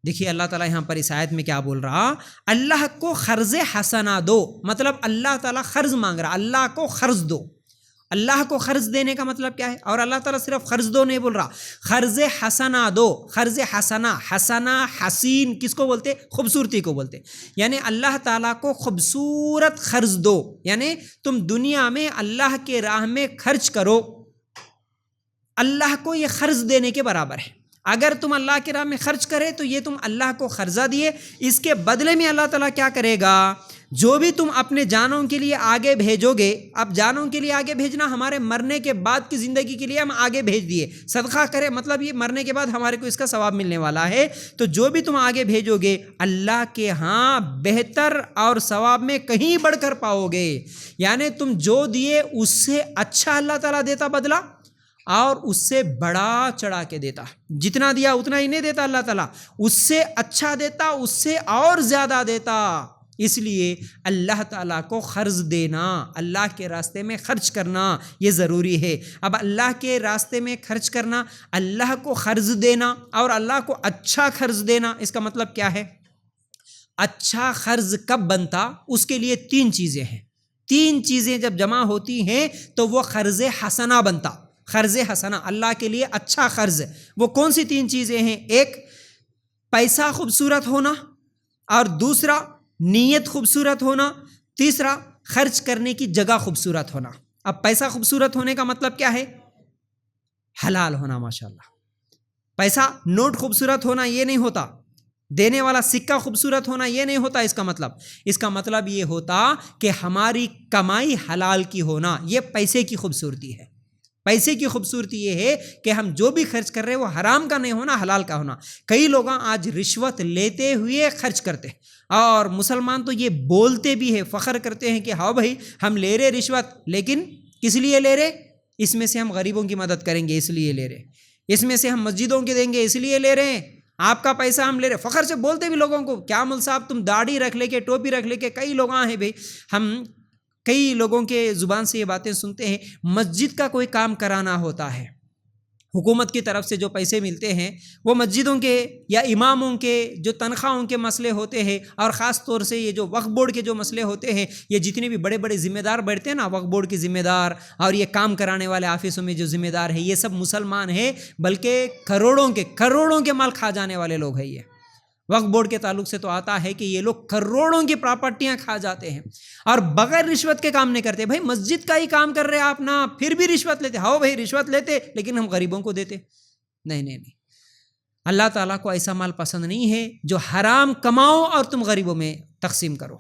دیکھیے اللہ تعالیٰ یہاں پر اس آیت میں کیا بول رہا؟ اللہ کو قرض حسنہ دو، مطلب اللہ تعالیٰ قرض مانگ رہا، اللہ کو قرض دو. اللہ کو قرض دینے کا مطلب کیا ہے؟ اور اللہ تعالیٰ صرف قرض دو نہیں بول رہا، قرض حسنہ دو. قرض حسنہ، حسنہ حسین کس کو بولتے؟ خوبصورتی کو بولتے. یعنی اللہ تعالیٰ کو خوبصورت قرض دو. یعنی تم دنیا میں اللہ کے راہ میں خرچ کرو، اللہ کو یہ قرض دینے کے برابر ہے. اگر تم اللہ کے راہ میں خرچ کرے تو یہ تم اللہ کو قرضہ دیے. اس کے بدلے میں اللہ تعالیٰ کیا کرے گا؟ جو بھی تم اپنے جانوں کے لیے آگے بھیجو گے. اب جانوں کے لیے آگے بھیجنا ہمارے مرنے کے بعد کی زندگی کے لیے ہم آگے بھیج دیے. صدقہ کرے مطلب یہ مرنے کے بعد ہمارے کو اس کا ثواب ملنے والا ہے. تو جو بھی تم آگے بھیجو گے اللہ کے ہاں بہتر اور ثواب میں کہیں بڑھ کر پاؤ گے. یعنی تم جو دیے اس سے اچھا اللہ تعالیٰ دیتا بدلہ، اور اس سے بڑا چڑھا کے دیتا. جتنا دیا اتنا ہی نہیں دیتا اللہ تعالیٰ، اس سے اچھا دیتا، اس سے اور زیادہ دیتا. اس لیے اللہ تعالیٰ کو قرض دینا، اللہ کے راستے میں خرچ کرنا یہ ضروری ہے. اب اللہ کے راستے میں خرچ کرنا، اللہ کو قرض دینا اور اللہ کو اچھا قرض دینا، اس کا مطلب کیا ہے؟ اچھا قرض کب بنتا؟ اس کے لیے 3 چیزیں ہیں. 3 چیزیں جب جمع ہوتی ہیں تو وہ قرض حسنہ بنتا. قرض حسنہ اللہ کے لیے اچھا قرض. وہ کون سی 3 چیزیں ہیں؟ ایک پیسہ خوبصورت ہونا، اور دوسرا نیت خوبصورت ہونا، تیسرا خرچ کرنے کی جگہ خوبصورت ہونا. اب پیسہ خوبصورت ہونے کا مطلب کیا ہے؟ حلال ہونا. ماشاءاللہ پیسہ نوٹ خوبصورت ہونا یہ نہیں ہوتا، دینے والا سکہ خوبصورت ہونا یہ نہیں ہوتا. اس کا مطلب یہ ہوتا کہ ہماری کمائی حلال کی ہونا. یہ پیسے کی خوبصورتی ہے. پیسے کی خوبصورتی یہ ہے کہ ہم جو بھی خرچ کر رہے ہیں وہ حرام کا نہیں ہونا، حلال کا ہونا. کئی لوگ آج رشوت لیتے ہوئے خرچ کرتے ہیں، اور مسلمان تو یہ بولتے بھی ہیں، فخر کرتے ہیں کہ ہاں بھائی ہم لے رہے رشوت، لیکن کس لیے لے رہے؟ اس میں سے ہم غریبوں کی مدد کریں گے اس لیے لے رہے، اس میں سے ہم مسجدوں کے دیں گے اس لیے لے رہے ہیں، آپ کا پیسہ ہم لے رہے. فخر سے بولتے بھی لوگوں کو. کیا مول صاحب تم داڑھی رکھ لے کے، ٹوپی رکھ لے کے، کئی لوگ ہیں بھائی، ہم کئی لوگوں کے زبان سے یہ باتیں سنتے ہیں. مسجد کا کوئی کام کرانا ہوتا ہے، حکومت کی طرف سے جو پیسے ملتے ہیں وہ مسجدوں کے یا اماموں کے جو تنخواہوں کے مسئلے ہوتے ہیں، اور خاص طور سے یہ جو وقف بورڈ کے جو مسئلے ہوتے ہیں، یہ جتنے بھی بڑے بڑے ذمہ دار بیٹھتے ہیں نا، وقف بورڈ کے ذمہ دار اور یہ کام کرانے والے آفسوں میں جو ذمہ دار ہیں، یہ سب مسلمان ہیں، بلکہ کروڑوں کے مال کھا جانے والے لوگ ہیں. یہ وقف بورڈ کے تعلق سے تو آتا ہے کہ یہ لوگ کروڑوں کی پراپرٹیاں کھا جاتے ہیں اور بغیر رشوت کے کام نہیں کرتے. بھائی مسجد کا ہی کام کر رہے آپ نا، پھر بھی رشوت لیتے. ہاں بھائی رشوت لیتے، لیکن ہم غریبوں کو دیتے. نہیں. اللہ تعالیٰ کو ایسا مال پسند نہیں ہے جو حرام کماؤ اور تم غریبوں میں تقسیم کرو.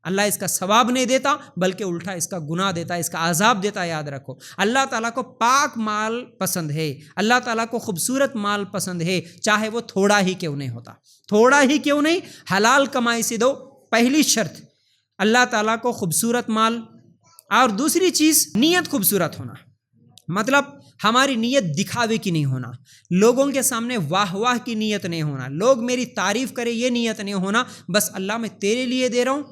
اللہ اس کا ثواب نہیں دیتا، بلکہ الٹا اس کا گناہ دیتا، اس کا عذاب دیتا. یاد رکھو، اللہ تعالیٰ کو پاک مال پسند ہے، اللہ تعالیٰ کو خوبصورت مال پسند ہے، چاہے وہ تھوڑا ہی کیوں نہیں ہوتا. تھوڑا ہی کیوں نہیں، حلال کمائی سے دو. پہلی شرط اللہ تعالیٰ کو خوبصورت مال، اور دوسری چیز نیت خوبصورت ہونا. مطلب ہماری نیت دکھاوے کی نہیں ہونا، لوگوں کے سامنے واہ واہ کی نیت نہیں ہونا، لوگ میری تعریف کرے یہ نیت نہیں ہونا. بس اللہ میں تیرے لیے دے رہا ہوں،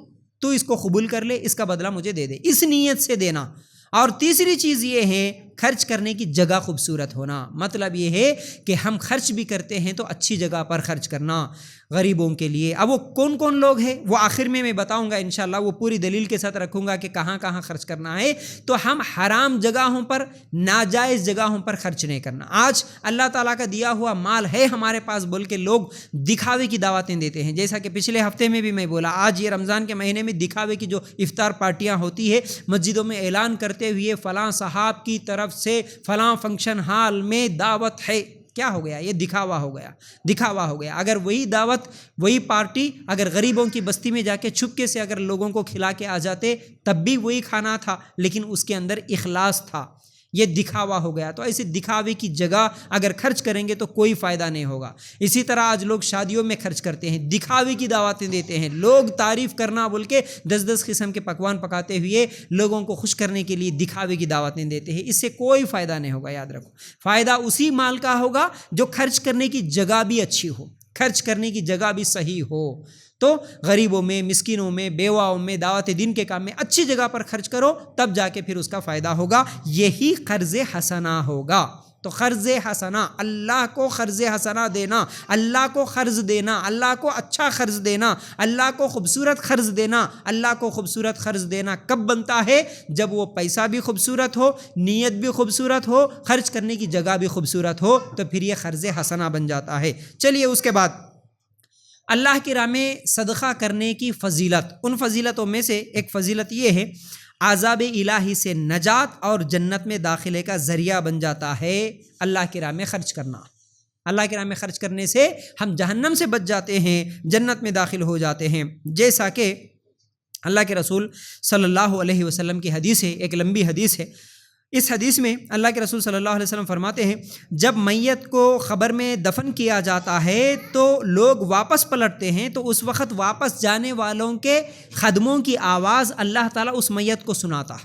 تو اس کو قبول کر لے، اس کا بدلہ مجھے دے دے، اس نیت سے دینا. اور تیسری چیز یہ ہے خرچ کرنے کی جگہ خوبصورت ہونا، مطلب یہ ہے کہ ہم خرچ بھی کرتے ہیں تو اچھی جگہ پر خرچ کرنا غریبوں کے لیے۔ اب وہ کون کون لوگ ہیں وہ آخر میں بتاؤں گا انشاءاللہ، وہ پوری دلیل کے ساتھ رکھوں گا کہ کہاں کہاں خرچ کرنا ہے۔ تو ہم حرام جگہوں پر، ناجائز جگہوں پر خرچ نہیں کرنا۔ آج اللہ تعالیٰ کا دیا ہوا مال ہے ہمارے پاس بول کے لوگ دکھاوے کی دعوتیں دیتے ہیں، جیسا کہ پچھلے ہفتے میں بھی میں بولا، آج یہ رمضان کے مہینے میں دکھاوے کی جو افطار پارٹیاں ہوتی ہے، مسجدوں میں اعلان کرتے ہوئے فلاں صاحب کی طرف سے فلاں فنکشن ہال میں دعوت ہے، کیا ہو گیا؟ یہ دکھاوا ہو گیا، دکھاوا ہو گیا۔ اگر وہی دعوت، وہی پارٹی اگر غریبوں کی بستی میں جا کے چھپکے سے اگر لوگوں کو کھلا کے آ جاتے تب بھی وہی کھانا تھا، لیکن اس کے اندر اخلاص تھا، یہ دکھاوا ہو گیا۔ تو ایسے دکھاوے کی جگہ اگر خرچ کریں گے تو کوئی فائدہ نہیں ہوگا۔ اسی طرح آج لوگ شادیوں میں خرچ کرتے ہیں، دکھاوے کی دعوتیں دیتے ہیں، لوگ تعریف کرنا بول کے 10 قسم کے پکوان پکاتے ہوئے لوگوں کو خوش کرنے کے لیے دکھاوے کی دعوتیں دیتے ہیں، اس سے کوئی فائدہ نہیں ہوگا، یاد رکھو۔ فائدہ اسی مال کا ہوگا جو خرچ کرنے کی جگہ بھی اچھی ہو، خرچ کرنے کی جگہ بھی صحیح ہو۔ تو غریبوں میں، مسکینوں میں، بیواؤں میں، دعوت دین کے کام میں اچھی جگہ پر خرچ کرو، تب جا کے پھر اس کا فائدہ ہوگا، یہی قرض حسنہ ہوگا۔ تو قرض حسنہ، اللہ کو قرض حسنہ دینا، اللہ کو قرض دینا، اللہ کو اچھا قرض دینا، اللہ کو خوبصورت قرض دینا۔ اللہ کو خوبصورت قرض دینا کب بنتا ہے؟ جب وہ پیسہ بھی خوبصورت ہو، نیت بھی خوبصورت ہو، خرچ کرنے کی جگہ بھی خوبصورت ہو، تو پھر یہ قرض حسنہ بن جاتا ہے۔ چلیے اس کے بعد اللہ کی راہ میں صدقہ کرنے کی فضیلت، ان فضیلتوں میں سے ایک فضیلت یہ ہے، عذاب الہی سے نجات اور جنت میں داخلے کا ذریعہ بن جاتا ہے اللہ کی راہ میں خرچ کرنا۔ اللہ کی راہ میں خرچ کرنے سے ہم جہنم سے بچ جاتے ہیں، جنت میں داخل ہو جاتے ہیں۔ جیسا کہ اللہ کے رسول صلی اللہ علیہ وسلم کی حدیث ہے، ایک لمبی حدیث ہے۔ اس حدیث میں اللہ کے رسول صلی اللہ علیہ وسلم فرماتے ہیں، جب میت کو قبر میں دفن کیا جاتا ہے تو لوگ واپس پلٹتے ہیں، تو اس وقت واپس جانے والوں کے قدموں کی آواز اللہ تعالیٰ اس میت کو سناتا۔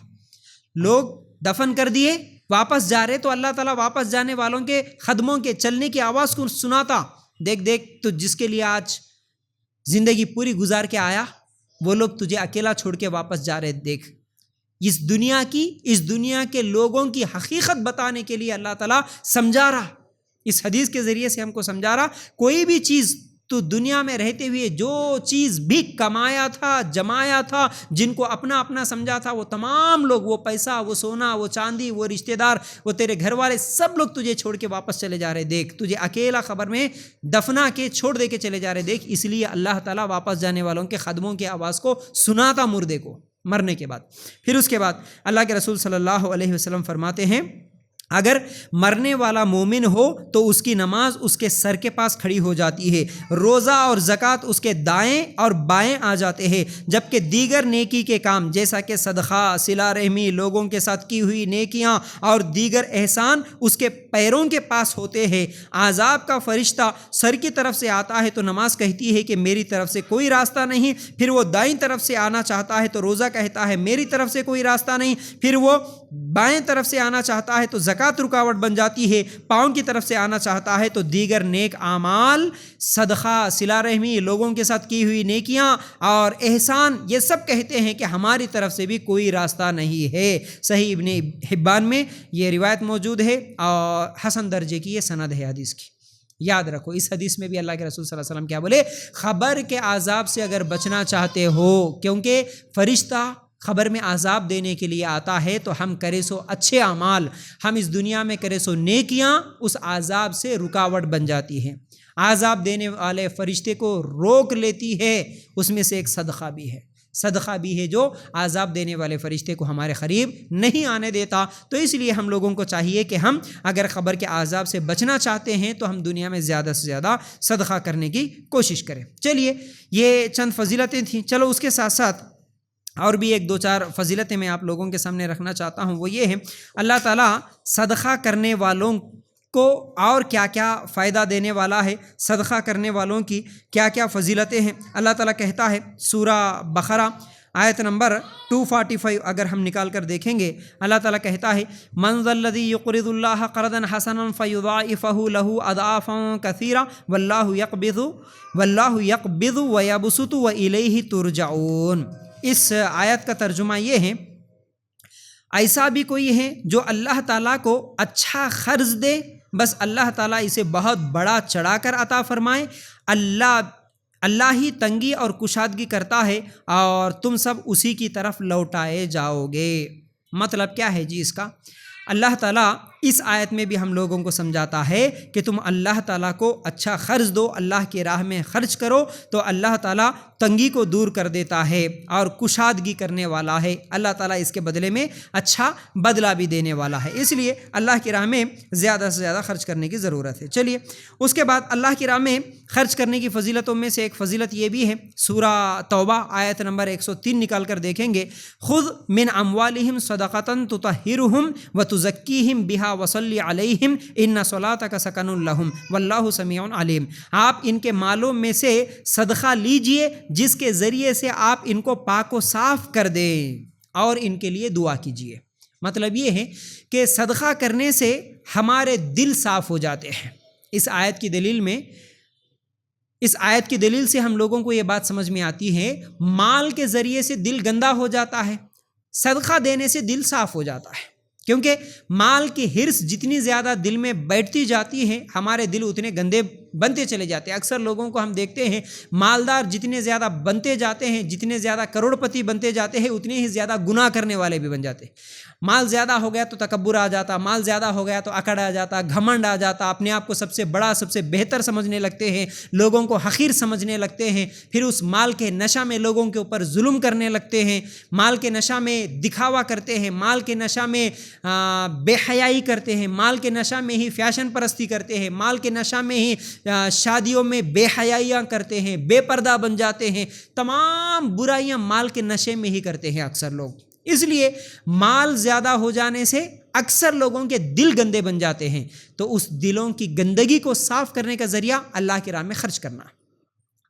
لوگ دفن کر دیے، واپس جا رہے، تو اللہ تعالیٰ واپس جانے والوں کے قدموں کے چلنے کی آواز کو سناتا۔ دیکھ دیکھ تو جس کے لیے آج زندگی پوری گزار کے آیا، وہ لوگ تجھے اکیلا چھوڑ کے واپس جا رہے، دیکھ۔ اس دنیا کے لوگوں کی حقیقت بتانے کے لیے اللہ تعالیٰ سمجھا رہا، اس حدیث کے ذریعے سے ہم کو سمجھا رہا، کوئی بھی چیز تو دنیا میں رہتے ہوئے جو چیز بھی کمایا تھا، جمایا تھا، جن کو اپنا اپنا سمجھا تھا، وہ تمام لوگ، وہ پیسہ، وہ سونا، وہ چاندی، وہ رشتہ دار، وہ تیرے گھر والے، سب لوگ تجھے چھوڑ کے واپس چلے جا رہے، دیکھ، تجھے اکیلا قبر میں دفنا کے چھوڑ دے کے چلے جا رہے، دیکھ۔ اس لیے اللہ تعالیٰ واپس جانے والوں کے قدموں کی آواز کو سناتا مردے کو مرنے کے بعد۔ پھر اس کے بعد اللہ کے رسول صلی اللہ علیہ وسلم فرماتے ہیں، اگر مرنے والا مومن ہو تو اس کی نماز اس کے سر کے پاس کھڑی ہو جاتی ہے، روزہ اور زکوٰۃ اس کے دائیں اور بائیں آ جاتے ہیں، جبکہ دیگر نیکی کے کام جیسا کہ صدقہ، صلہ رحمی، لوگوں کے ساتھ کی ہوئی نیکیاں اور دیگر احسان اس کے پیروں کے پاس ہوتے ہیں۔ عذاب کا فرشتہ سر کی طرف سے آتا ہے تو نماز کہتی ہے کہ میری طرف سے کوئی راستہ نہیں، پھر وہ دائیں طرف سے آنا چاہتا ہے تو روزہ کہتا ہے میری طرف سے کوئی راستہ نہیں، پھر وہ بائیں طرف سے آنا چاہتا ہے تو زکوٰۃ رکاوٹ بن جاتی ہے، پاؤں کی طرف سے آنا چاہتا ہے تو دیگر نیک اعمال، صدقہ، صلہ رحمی، لوگوں کے ساتھ کی ہوئی نیکیاں اور احسان، یہ سب کہتے ہیں کہ ہماری طرف سے بھی کوئی راستہ نہیں ہے۔ صحیح ابن حبان میں یہ روایت موجود ہے اور حسن درجے کی یہ سند ہے حدیث کی۔ یاد رکھو، اس حدیث میں بھی اللہ کے رسول صلی اللہ علیہ وسلم کیا بولے؟ خبر کے عذاب سے اگر بچنا چاہتے ہو، کیونکہ فرشتہ خبر میں عذاب دینے کے لیے آتا ہے، تو ہم کرے سو اچھے اعمال، ہم اس دنیا میں کرے سو نیکیاں اس عذاب سے رکاوٹ بن جاتی ہیں، عذاب دینے والے فرشتے کو روک لیتی ہے۔ اس میں سے ایک صدقہ بھی ہے جو عذاب دینے والے فرشتے کو ہمارے قریب نہیں آنے دیتا۔ تو اس لیے ہم لوگوں کو چاہیے کہ ہم اگر خبر کے عذاب سے بچنا چاہتے ہیں تو ہم دنیا میں زیادہ سے زیادہ صدقہ کرنے کی کوشش کریں۔ چلیے، یہ چند فضیلتیں تھیں۔ چلو اس کے ساتھ ساتھ اور بھی ایک دو چار فضیلتیں میں آپ لوگوں کے سامنے رکھنا چاہتا ہوں۔ وہ یہ ہے، اللہ تعالیٰ صدقہ کرنے والوں کو اور کیا کیا فائدہ دینے والا ہے، صدقہ کرنے والوں کی کیا کیا فضیلتیں ہیں۔ اللہ تعالیٰ کہتا ہے سورہ بقرہ آیت نمبر 245 اگر ہم نکال کر دیکھیں گے، اللہ تعالیٰ کہتا ہے من ذا الذی یقرض اللہ قرضا حسنا فیضاعفہ لہ اضعافا کثیرا واللہ یقبض ویبسط والیہ ترجعون۔ اس آیت کا ترجمہ یہ ہے، ایسا بھی کوئی ہے جو اللہ تعالیٰ کو اچھا قرض دے، بس اللہ تعالیٰ اسے بہت بڑا چڑھا کر عطا فرمائے؟ اللہ ہی تنگی اور کشادگی کرتا ہے اور تم سب اسی کی طرف لوٹائے جاؤ گے۔ مطلب کیا ہے جی اس کا؟ اللہ تعالیٰ اس آیت میں بھی ہم لوگوں کو سمجھاتا ہے کہ تم اللہ تعالیٰ کو اچھا قرض دو، اللہ کی راہ میں خرچ کرو تو اللہ تعالیٰ تنگی کو دور کر دیتا ہے اور کشادگی کرنے والا ہے۔ اللہ تعالیٰ اس کے بدلے میں اچھا بدلہ بھی دینے والا ہے، اس لیے اللہ کی راہ میں زیادہ سے زیادہ خرچ کرنے کی ضرورت ہے۔ چلیے اس کے بعد اللہ کی راہ میں خرچ کرنے کی فضیلتوں میں سے ایک فضیلت یہ بھی ہے، سورہ توبہ آیت نمبر 103 نکال کر دیکھیں گے، خذ من اموالہم صدقۃ تطہرہم وتزکیہم بہا وصلی علیہم ان صلاتک سکن لہم واللہ سمیع علیم۔ آپ ان کے مالوں میں سے صدقہ لیجئے جس کے ذریعے سے آپ ان کو پاک و صاف کر دیں اور ان کے لیے دعا کیجئے۔ مطلب یہ ہے کہ صدقہ کرنے سے ہمارے دل صاف ہو جاتے ہیں۔ اس آیت کی دلیل سے ہم لوگوں کو یہ بات سمجھ میں آتی ہے، مال کے ذریعے سے دل گندا ہو جاتا ہے، صدقہ دینے سے دل صاف ہو جاتا ہے، کیونکہ مال کی حرص جتنی زیادہ دل میں بیٹھتی جاتی ہے ہمارے دل اتنے گندے بنتے چلے جاتے ہیں۔ اکثر لوگوں کو ہم دیکھتے ہیں مالدار جتنے زیادہ بنتے جاتے ہیں، جتنے زیادہ کروڑ پتی بنتے جاتے ہیں، اتنے ہی زیادہ گناہ کرنے والے بھی بن جاتے ہیں۔ مال زیادہ ہو گیا تو تکبر آ جاتا، مال زیادہ ہو گیا تو اکڑ آ جاتا، گھمنڈ آ جاتا، اپنے آپ کو سب سے بڑا سب سے بہتر سمجھنے لگتے ہیں، لوگوں کو حقیر سمجھنے لگتے ہیں، پھر اس مال کے نشہ میں لوگوں کے اوپر ظلم کرنے لگتے ہیں، مال کے نشہ میں دکھاوا کرتے ہیں، مال کے نشہ میں بے حیائی کرتے ہیں، مال کے نشہ میں ہی فیشن پرستی کرتے ہیں، مال کے نشہ میں ہی شادیوں میں بے حیائیاں کرتے ہیں، بے پردہ بن جاتے ہیں، تمام برائیاں مال کے نشے میں ہی کرتے ہیں اکثر لوگ۔ اس لیے مال زیادہ ہو جانے سے اکثر لوگوں کے دل گندے بن جاتے ہیں، تو اس دلوں کی گندگی کو صاف کرنے کا ذریعہ اللہ کی راہ میں خرچ کرنا۔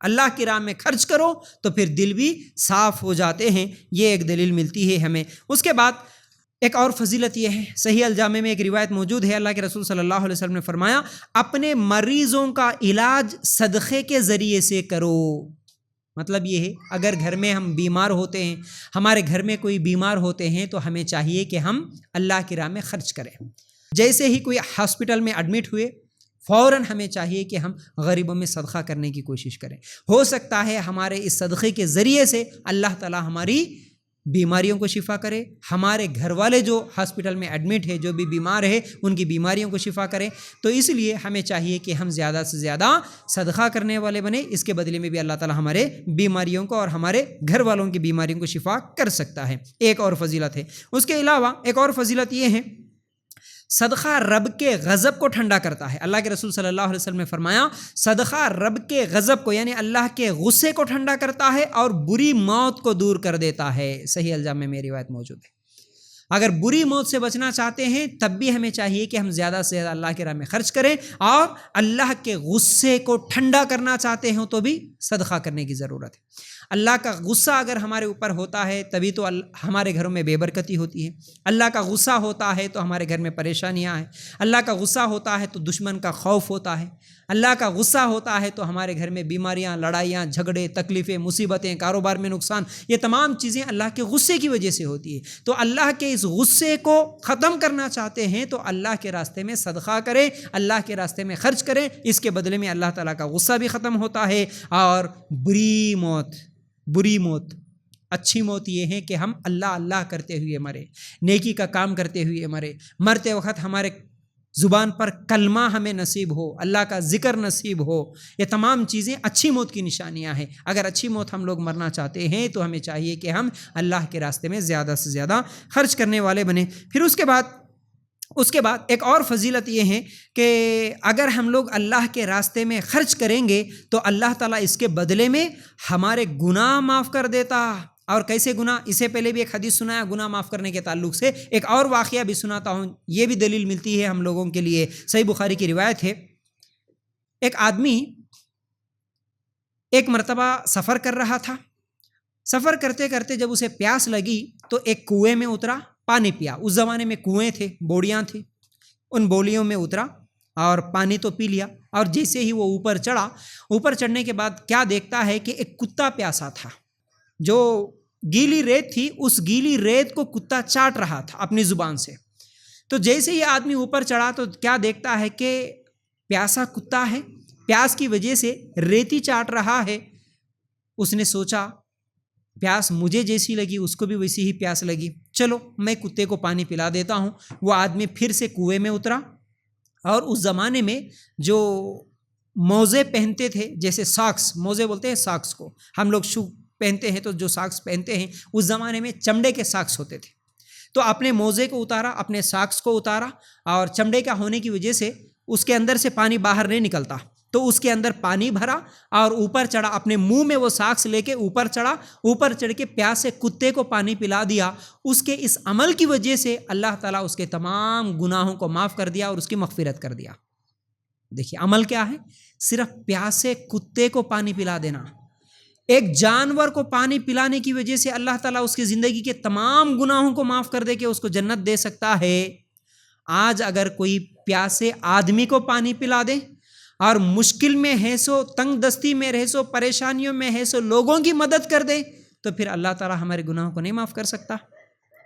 اللہ کی راہ میں خرچ کرو تو پھر دل بھی صاف ہو جاتے ہیں، یہ ایک دلیل ملتی ہے ہمیں۔ اس کے بعد ایک اور فضیلت یہ ہے، صحیح الجامع میں ایک روایت موجود ہے، اللہ کے رسول صلی اللہ علیہ وسلم نے فرمایا، اپنے مریضوں کا علاج صدقے کے ذریعے سے کرو۔ مطلب یہ ہے اگر گھر میں ہم بیمار ہوتے ہیں، ہمارے گھر میں کوئی بیمار ہوتے ہیں تو ہمیں چاہیے کہ ہم اللہ کی راہ میں خرچ کریں۔ جیسے ہی کوئی ہاسپٹل میں ایڈمٹ ہوئے فوراً ہمیں چاہیے کہ ہم غریبوں میں صدقہ کرنے کی کوشش کریں۔ ہو سکتا ہے ہمارے اس صدقے کے ذریعے سے اللہ تعالی ہماری بیماریوں کو شفا کرے، ہمارے گھر والے جو ہاسپٹل میں ایڈمٹ ہے، جو بھی بیمار ہے، ان کی بیماریوں کو شفا کرے۔ تو اس لیے ہمیں چاہیے کہ ہم زیادہ سے زیادہ صدقہ کرنے والے بنیں، اس کے بدلے میں بھی اللہ تعالی ہمارے بیماریوں کو اور ہمارے گھر والوں کی بیماریوں کو شفا کر سکتا ہے۔ ایک اور فضیلت ہے۔ اس کے علاوہ ایک اور فضیلت یہ ہے، صدقہ رب کے غضب کو ٹھنڈا کرتا ہے۔ اللہ کے رسول صلی اللہ علیہ وسلم نے فرمایا، صدقہ رب کے غضب کو یعنی اللہ کے غصے کو ٹھنڈا کرتا ہے اور بری موت کو دور کر دیتا ہے۔ صحیح الجامع میں روایت موجود ہے۔ اگر بری موت سے بچنا چاہتے ہیں تب بھی ہمیں چاہیے کہ ہم زیادہ سے زیادہ اللہ کی راہ میں خرچ کریں، اور اللہ کے غصے کو ٹھنڈا کرنا چاہتے ہوں تو بھی صدقہ کرنے کی ضرورت ہے۔ اللہ کا غصہ اگر ہمارے اوپر ہوتا ہے تبھی تو ہمارے گھروں میں بے برکتی ہوتی ہے۔ اللہ کا غصہ ہوتا ہے تو ہمارے گھر میں پریشانیاں ہیں۔ اللہ کا غصہ ہوتا ہے تو دشمن کا خوف ہوتا ہے۔ اللہ کا غصہ ہوتا ہے تو ہمارے گھر میں بیماریاں، لڑائیاں، جھگڑے، تکلیفیں، مصیبتیں، کاروبار میں نقصان، یہ تمام چیزیں اللہ کے غصے کی وجہ سے ہوتی ہے۔ تو اللہ کے اس غصے کو ختم کرنا چاہتے ہیں تو اللہ کے راستے میں صدقہ کریں، اللہ کے راستے میں خرچ کریں، اس کے بدلے میں اللہ تعالیٰ کا غصہ بھی ختم ہوتا ہے۔ اور بری موت، اچھی موت یہ ہے کہ ہم اللہ اللہ کرتے ہوئے مرے، نیکی کا کام کرتے ہوئے مرے، مرتے وقت ہمارے زبان پر کلمہ ہمیں نصیب ہو، اللہ کا ذکر نصیب ہو، یہ تمام چیزیں اچھی موت کی نشانیاں ہیں۔ اگر اچھی موت ہم لوگ مرنا چاہتے ہیں تو ہمیں چاہیے کہ ہم اللہ کے راستے میں زیادہ سے زیادہ خرچ کرنے والے بنیں۔ پھر اس کے بعد ایک اور فضیلت یہ ہے کہ اگر ہم لوگ اللہ کے راستے میں خرچ کریں گے تو اللہ تعالیٰ اس کے بدلے میں ہمارے گناہ معاف کر دیتا۔ اور کیسے گناہ؟ اسے پہلے بھی ایک حدیث سنایا گناہ معاف کرنے کے تعلق سے، ایک اور واقعہ بھی سناتا ہوں، یہ بھی دلیل ملتی ہے ہم لوگوں کے لیے۔ صحیح بخاری کی روایت ہے، ایک آدمی ایک مرتبہ سفر کر رہا تھا، سفر کرتے کرتے جب اسے پیاس لگی تو ایک کنویں میں اترا، پانی پیا۔ اس زمانے میں کنویں تھے، بوڑیاں تھیں، ان بولیوں میں اترا اور پانی تو پی لیا۔ اور جیسے ہی وہ اوپر چڑھا، اوپر چڑھنے کے بعد کیا دیکھتا ہے کہ ایک کتا پیاسا تھا جو گیلی ریت تھی، اس گیلی ریت کو کتا چاٹ رہا تھا اپنی زبان سے. تو جیسے یہ آدمی اوپر چڑھا تو کیا دیکھتا ہے کہ پیاسا کتا ہے، پیاس کی وجہ سے ریتی چاٹ رہا ہے. اس نے سوچا پیاس مجھے جیسی لگی اس کو بھی ویسی ہی پیاس لگی، چلو میں کتے کو پانی پلا دیتا ہوں. وہ آدمی پھر سے کنویں میں اترا، اور اس زمانے میں جو موزے پہنتے تھے، جیسے ساکس، موزے بولتے ہیں ساکس کو، ہم لوگ شو پہنتے ہیں تو جو ساکس پہنتے ہیں اس زمانے میں چمڑے کے ساکس ہوتے تھے. تو اپنے موزے کو اتارا، اپنے ساکس کو اتارا، اور چمڑے کا ہونے کی وجہ سے اس کے اندر سے پانی باہر نہیں نکلتا، تو اس کے اندر پانی بھرا اور اوپر چڑھا، اپنے منہ میں وہ ساکس لے کے اوپر چڑھا، اوپر چڑھ کے پیاسے کتے کو پانی پلا دیا. اس کے اس عمل کی وجہ سے اللہ تعالیٰ اس کے تمام گناہوں کو معاف کر دیا اور اس کی مغفرت کر دیا. دیکھیے عمل کیا ہے، صرف پیاسے کتے کو پانی پلا دینا. ایک جانور کو پانی پلانے کی وجہ سے اللہ تعالیٰ اس کی زندگی کے تمام گناہوں کو معاف کر دے کے اس کو جنت دے سکتا ہے. آج اگر کوئی پیاسے آدمی کو پانی پلا دے اور مشکل میں ہے سو، تنگ دستی میں رہ سو، پریشانیوں میں ہے سو، لوگوں کی مدد کر دے، تو پھر اللہ تعالیٰ ہمارے گناہوں کو نہیں معاف کر سکتا؟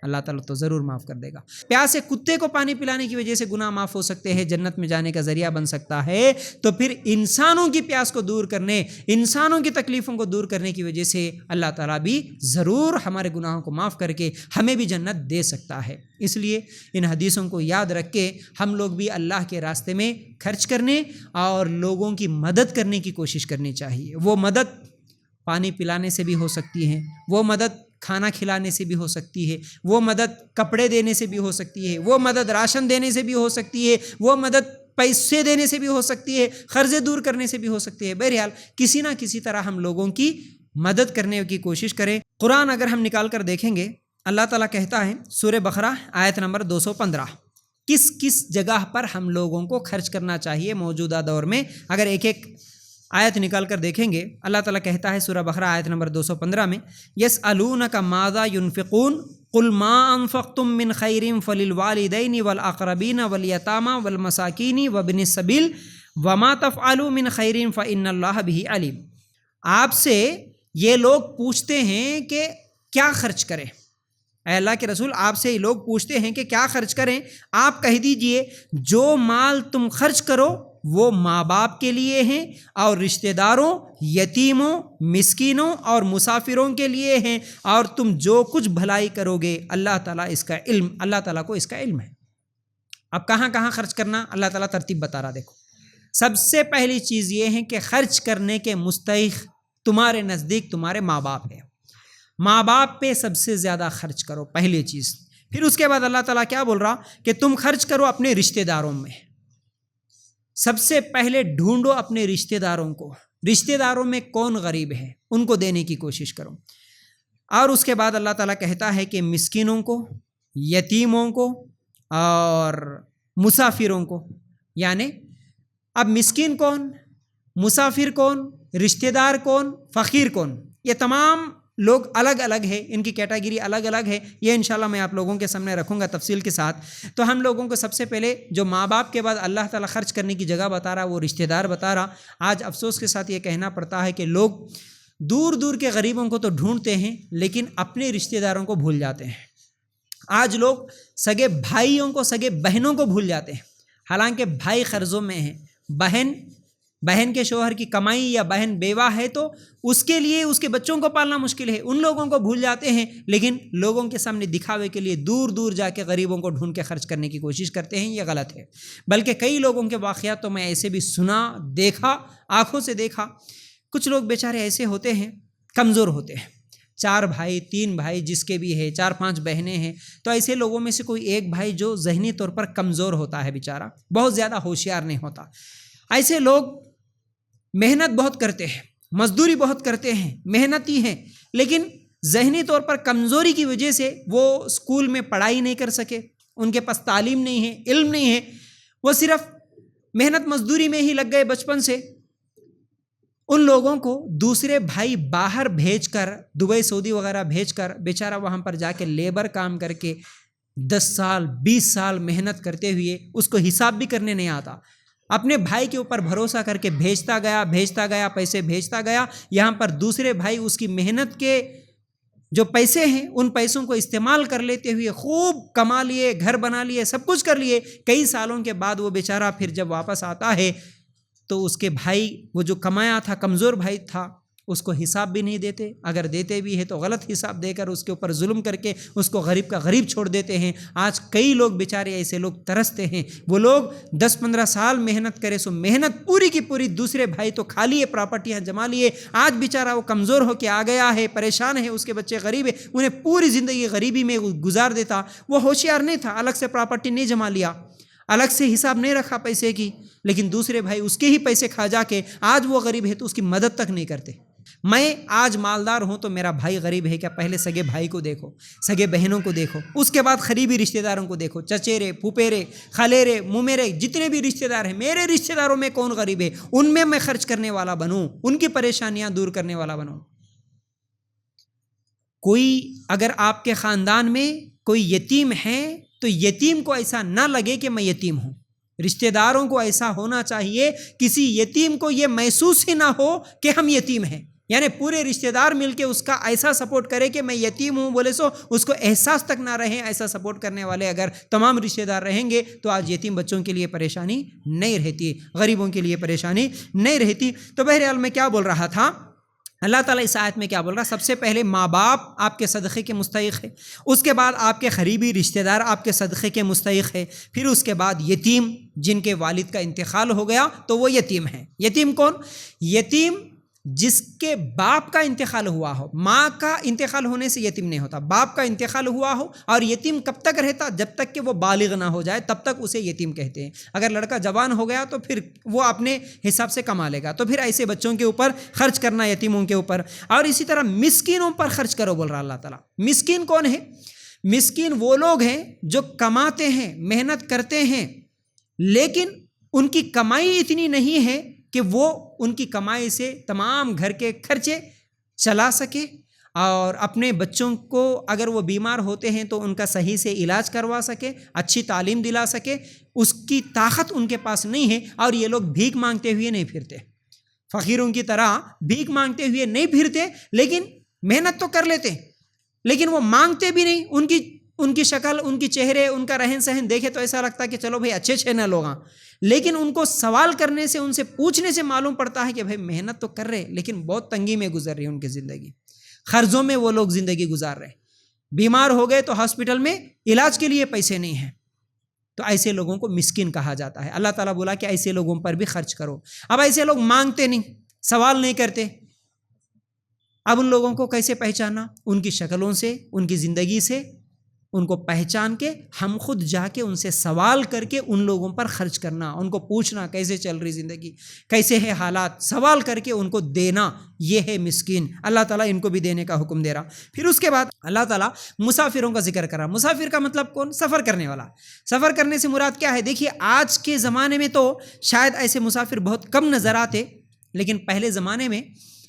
اللہ تعالیٰ تو ضرور معاف کر دے گا. پیاسے کتے کو پانی پلانے کی وجہ سے گناہ معاف ہو سکتے ہیں، جنت میں جانے کا ذریعہ بن سکتا ہے. تو پھر انسانوں کی پیاس کو دور کرنے، انسانوں کی تکلیفوں کو دور کرنے کی وجہ سے اللہ تعالیٰ بھی ضرور ہمارے گناہوں کو معاف کر کے ہمیں بھی جنت دے سکتا ہے. اس لیے ان حدیثوں کو یاد رکھ کے ہم لوگ بھی اللہ کے راستے میں خرچ کرنے اور لوگوں کی مدد کرنے کی کوشش کرنی چاہیے. وہ مدد پانی پلانے سے بھی ہو سکتی ہے، وہ مدد کھانا کھلانے سے بھی ہو سکتی ہے، وہ مدد کپڑے دینے سے بھی ہو سکتی ہے، وہ مدد راشن دینے سے بھی ہو سکتی ہے، وہ مدد پیسے دینے سے بھی ہو سکتی ہے، قرضے دور کرنے سے بھی ہو سکتی ہے. بہرحال کسی نہ کسی طرح ہم لوگوں کی مدد کرنے کی کوشش کریں. قرآن اگر ہم نکال کر دیکھیں گے، اللہ تعالیٰ کہتا ہے سورہ بقرہ آیت نمبر 215، کس کس جگہ پر ہم لوگوں کو خرچ کرنا چاہیے موجودہ دور میں. اگر ایک ایک آیت نکال کر دیکھیں گے، اللہ تعالیٰ کہتا ہے سورہ بقرہ آیت نمبر 215 میں، یسألونک ماذا ينفقون قل ما انفقتم من خیر فللوالدین والاقربین والیتامى والمساکین وابن السبیل وما تفعلوا من خیر فإن اللہ بہ علیم. آپ سے یہ لوگ پوچھتے ہیں کہ کیا خرچ کریں. اے اللہ کے رسول، آپ سے یہ لوگ پوچھتے ہیں کہ کیا خرچ کریں. آپ کہہ دیجئے جو مال تم خرچ کرو وہ ماں باپ کے لیے ہیں، اور رشتہ داروں، یتیموں، مسکینوں اور مسافروں کے لیے ہیں، اور تم جو کچھ بھلائی کرو گے اللہ تعالیٰ کو اس کا علم ہے. اب کہاں کہاں خرچ کرنا اللہ تعالیٰ ترتیب بتا رہا. دیکھو، سب سے پہلی چیز یہ ہے کہ خرچ کرنے کے مستحق تمہارے نزدیک تمہارے ماں باپ ہیں. ماں باپ پہ سب سے زیادہ خرچ کرو، پہلی چیز. پھر اس کے بعد اللہ تعالیٰ کیا بول رہا کہ تم خرچ کرو اپنے رشتہ داروں میں. سب سے پہلے ڈھونڈو اپنے رشتہ داروں کو، رشتہ داروں میں کون غریب ہے ان کو دینے کی کوشش کرو. اور اس کے بعد اللہ تعالیٰ کہتا ہے کہ مسکینوں کو، یتیموں کو اور مسافروں کو. یعنی اب مسکین کون، مسافر کون، رشتہ دار کون، فقیر کون، یہ تمام لوگ الگ الگ ہے، ان کی کیٹیگری الگ الگ ہے. یہ انشاءاللہ میں آپ لوگوں کے سامنے رکھوں گا تفصیل کے ساتھ. تو ہم لوگوں کو سب سے پہلے جو ماں باپ کے بعد اللہ تعالیٰ خرچ کرنے کی جگہ بتا رہا وہ رشتہ دار بتا رہا. آج افسوس کے ساتھ یہ کہنا پڑتا ہے کہ لوگ دور دور کے غریبوں کو تو ڈھونڈتے ہیں لیکن اپنے رشتہ داروں کو بھول جاتے ہیں. آج لوگ سگے بھائیوں کو، سگے بہنوں کو بھول جاتے ہیں، حالانکہ بھائی قرضوں میں ہیں، بہن کے شوہر کی کمائی یا بہن بیوہ ہے تو اس کے لیے اس کے بچوں کو پالنا مشکل ہے، ان لوگوں کو بھول جاتے ہیں. لیکن لوگوں کے سامنے دکھاوے کے لیے دور دور جا کے غریبوں کو ڈھونڈ کے خرچ کرنے کی کوشش کرتے ہیں. یہ غلط ہے. بلکہ کئی لوگوں کے واقعات تو میں ایسے بھی سنا، دیکھا، آنکھوں سے دیکھا. کچھ لوگ بیچارے ایسے ہوتے ہیں، کمزور ہوتے ہیں، 4 بھائی 3 بھائی جس کے بھی ہے، 4-5 بہنیں ہیں. تو ایسے لوگوں میں سے کوئی ایک بھائی جو ذہنی طور پر کمزور ہوتا ہے، بیچارہ بہت زیادہ ہوشیار نہیں ہوتا. ایسے لوگ محنت بہت کرتے ہیں، مزدوری بہت کرتے ہیں، محنتی ہیں، لیکن ذہنی طور پر کمزوری کی وجہ سے وہ اسکول میں پڑھائی نہیں کر سکے، ان کے پاس تعلیم نہیں ہے، علم نہیں ہے، وہ صرف محنت مزدوری میں ہی لگ گئے بچپن سے. ان لوگوں کو دوسرے بھائی باہر بھیج کر، دبئی سعودی وغیرہ بھیج کر، بیچارہ وہاں پر جا کے لیبر کام کر کے 10 سال 20 سال محنت کرتے ہوئے اس کو حساب بھی کرنے نہیں آتا. اپنے بھائی کے اوپر بھروسہ کر کے بھیجتا گیا، پیسے بھیجتا گیا. یہاں پر دوسرے بھائی اس کی محنت کے جو پیسے ہیں ان پیسوں کو استعمال کر لیتے ہوئے خوب کما لیے، گھر بنا لیے، سب کچھ کر لیے، کئی سالوں کے بعد وہ بیچارہ پھر جب واپس آتا ہے تو اس کے بھائی، وہ جو کمایا تھا، کمزور بھائی تھا، اس کو حساب بھی نہیں دیتے، اگر دیتے بھی ہے تو غلط حساب دے کر اس کے اوپر ظلم کر کے اس کو غریب کا غریب چھوڑ دیتے ہیں۔ آج کئی لوگ بیچارے ایسے لوگ ترستے ہیں، وہ لوگ 10-15 سال محنت کرے، سو محنت پوری کی پوری دوسرے بھائی تو کھا لیے، پراپرٹیاں جما لیے، آج بیچارہ وہ کمزور ہو کے آ گیا ہے، پریشان ہے، اس کے بچے غریب ہے، انہیں پوری زندگی غریبی میں گزار دیتا۔ وہ ہوشیار نہیں تھا، الگ سے پراپرٹی نہیں جما لیا، الگ سے حساب نہیں رکھا پیسے کی، لیکن دوسرے بھائی اس کے ہی پیسے کھا جا کے آج وہ غریب ہے تو اس کی مدد تک نہیں کرتے۔ میں آج مالدار ہوں تو میرا بھائی غریب ہے کیا؟ پہلے سگے بھائی کو دیکھو، سگے بہنوں کو دیکھو، اس کے بعد قریبی رشتہ داروں کو دیکھو، چچیرے، پھوپھیرے، خلیرے، ممیرے، جتنے بھی رشتہ دار ہیں، میرے رشتہ داروں میں کون غریب ہے، ان میں خرچ کرنے والا بنوں، ان کی پریشانیاں دور کرنے والا بنوں۔ کوئی اگر آپ کے خاندان میں کوئی یتیم ہے تو یتیم کو ایسا نہ لگے کہ میں یتیم ہوں، رشتہ داروں کو ایسا ہونا چاہیے کسی یتیم کو یہ محسوس ہی نہ ہو کہ ہم یتیم ہیں، یعنی پورے رشتہ دار مل کے اس کا ایسا سپورٹ کرے کہ میں یتیم ہوں بولے سو اس کو احساس تک نہ رہے۔ ایسا سپورٹ کرنے والے اگر تمام رشتہ دار رہیں گے تو آج یتیم بچوں کے لیے پریشانی نہیں رہتی، غریبوں کے لیے پریشانی نہیں رہتی۔ تو بہرحال میں کیا بول رہا تھا، اللہ تعالیٰ اس آیت میں کیا بول رہا ہے، سب سے پہلے ماں باپ آپ کے صدقے کے مستحق ہے، اس کے بعد آپ کے قریبی رشتہ دار آپ کے صدقے کے مستحق ہے، پھر اس کے بعد یتیم جن کے والد کا انتقال ہو گیا تو وہ یتیم ہیں۔ یتیم کون؟ یتیم جس کے باپ کا انتقال ہوا ہو، ماں کا انتقال ہونے سے یتیم نہیں ہوتا، باپ کا انتقال ہوا ہو، اور یتیم کب تک رہتا؟ جب تک کہ وہ بالغ نہ ہو جائے تب تک اسے یتیم کہتے ہیں۔ اگر لڑکا جوان ہو گیا تو پھر وہ اپنے حساب سے کما لے گا، تو پھر ایسے بچوں کے اوپر خرچ کرنا، یتیموں کے اوپر، اور اسی طرح مسکینوں پر خرچ کرو بول رہا اللہ تعالیٰ۔ مسکین کون ہے؟ مسکین وہ لوگ ہیں جو کماتے ہیں، محنت کرتے ہیں، لیکن ان کی کمائی اتنی نہیں ہے کہ وہ ان کی کمائی سے تمام گھر کے خرچے چلا سکے، اور اپنے بچوں کو اگر وہ بیمار ہوتے ہیں تو ان کا صحیح سے علاج کروا سکے، اچھی تعلیم دلا سکے، اس کی طاقت ان کے پاس نہیں ہے، اور یہ لوگ بھیک مانگتے ہوئے نہیں پھرتے، فقیروں کی طرح بھیک مانگتے ہوئے نہیں پھرتے، لیکن محنت تو کر لیتے، لیکن وہ مانگتے بھی نہیں۔ ان کی شکل، ان کی چہرے، ان کا رہن سہن دیکھے تو ایسا لگتا ہے کہ چلو بھائی اچھے نہ لوگ، لیکن ان کو سوال کرنے سے، ان سے پوچھنے سے معلوم پڑتا ہے کہ بھائی محنت تو کر رہے لیکن بہت تنگی میں گزر رہی ہے ان کی زندگی، قرضوں میں وہ لوگ زندگی گزار رہے، بیمار ہو گئے تو ہاسپٹل میں علاج کے لیے پیسے نہیں ہیں، تو ایسے لوگوں کو مسکین کہا جاتا ہے۔ اللہ تعالیٰ بولا کہ ایسے لوگوں پر بھی خرچ کرو۔ اب ایسے لوگ مانگتے نہیں، سوال نہیں کرتے، اب ان لوگوں کو کیسے پہچانا؟ ان کی شکلوں سے، ان کی زندگی سے ان کو پہچان کے ہم خود جا کے ان سے سوال کر کے ان لوگوں پر خرچ کرنا، ان کو پوچھنا کیسے چل رہی زندگی، کیسے ہے حالات، سوال کر کے ان کو دینا، یہ ہے مسکین۔ اللہ تعالیٰ ان کو بھی دینے کا حکم دے رہا۔ پھر اس کے بعد اللہ تعالیٰ مسافروں کا ذکر کرا۔ مسافر کا مطلب کون؟ سفر کرنے والا۔ سفر کرنے سے مراد کیا ہے؟ دیکھیے آج کے زمانے میں تو شاید ایسے مسافر بہت کم نظر آتے، لیکن پہلے زمانے میں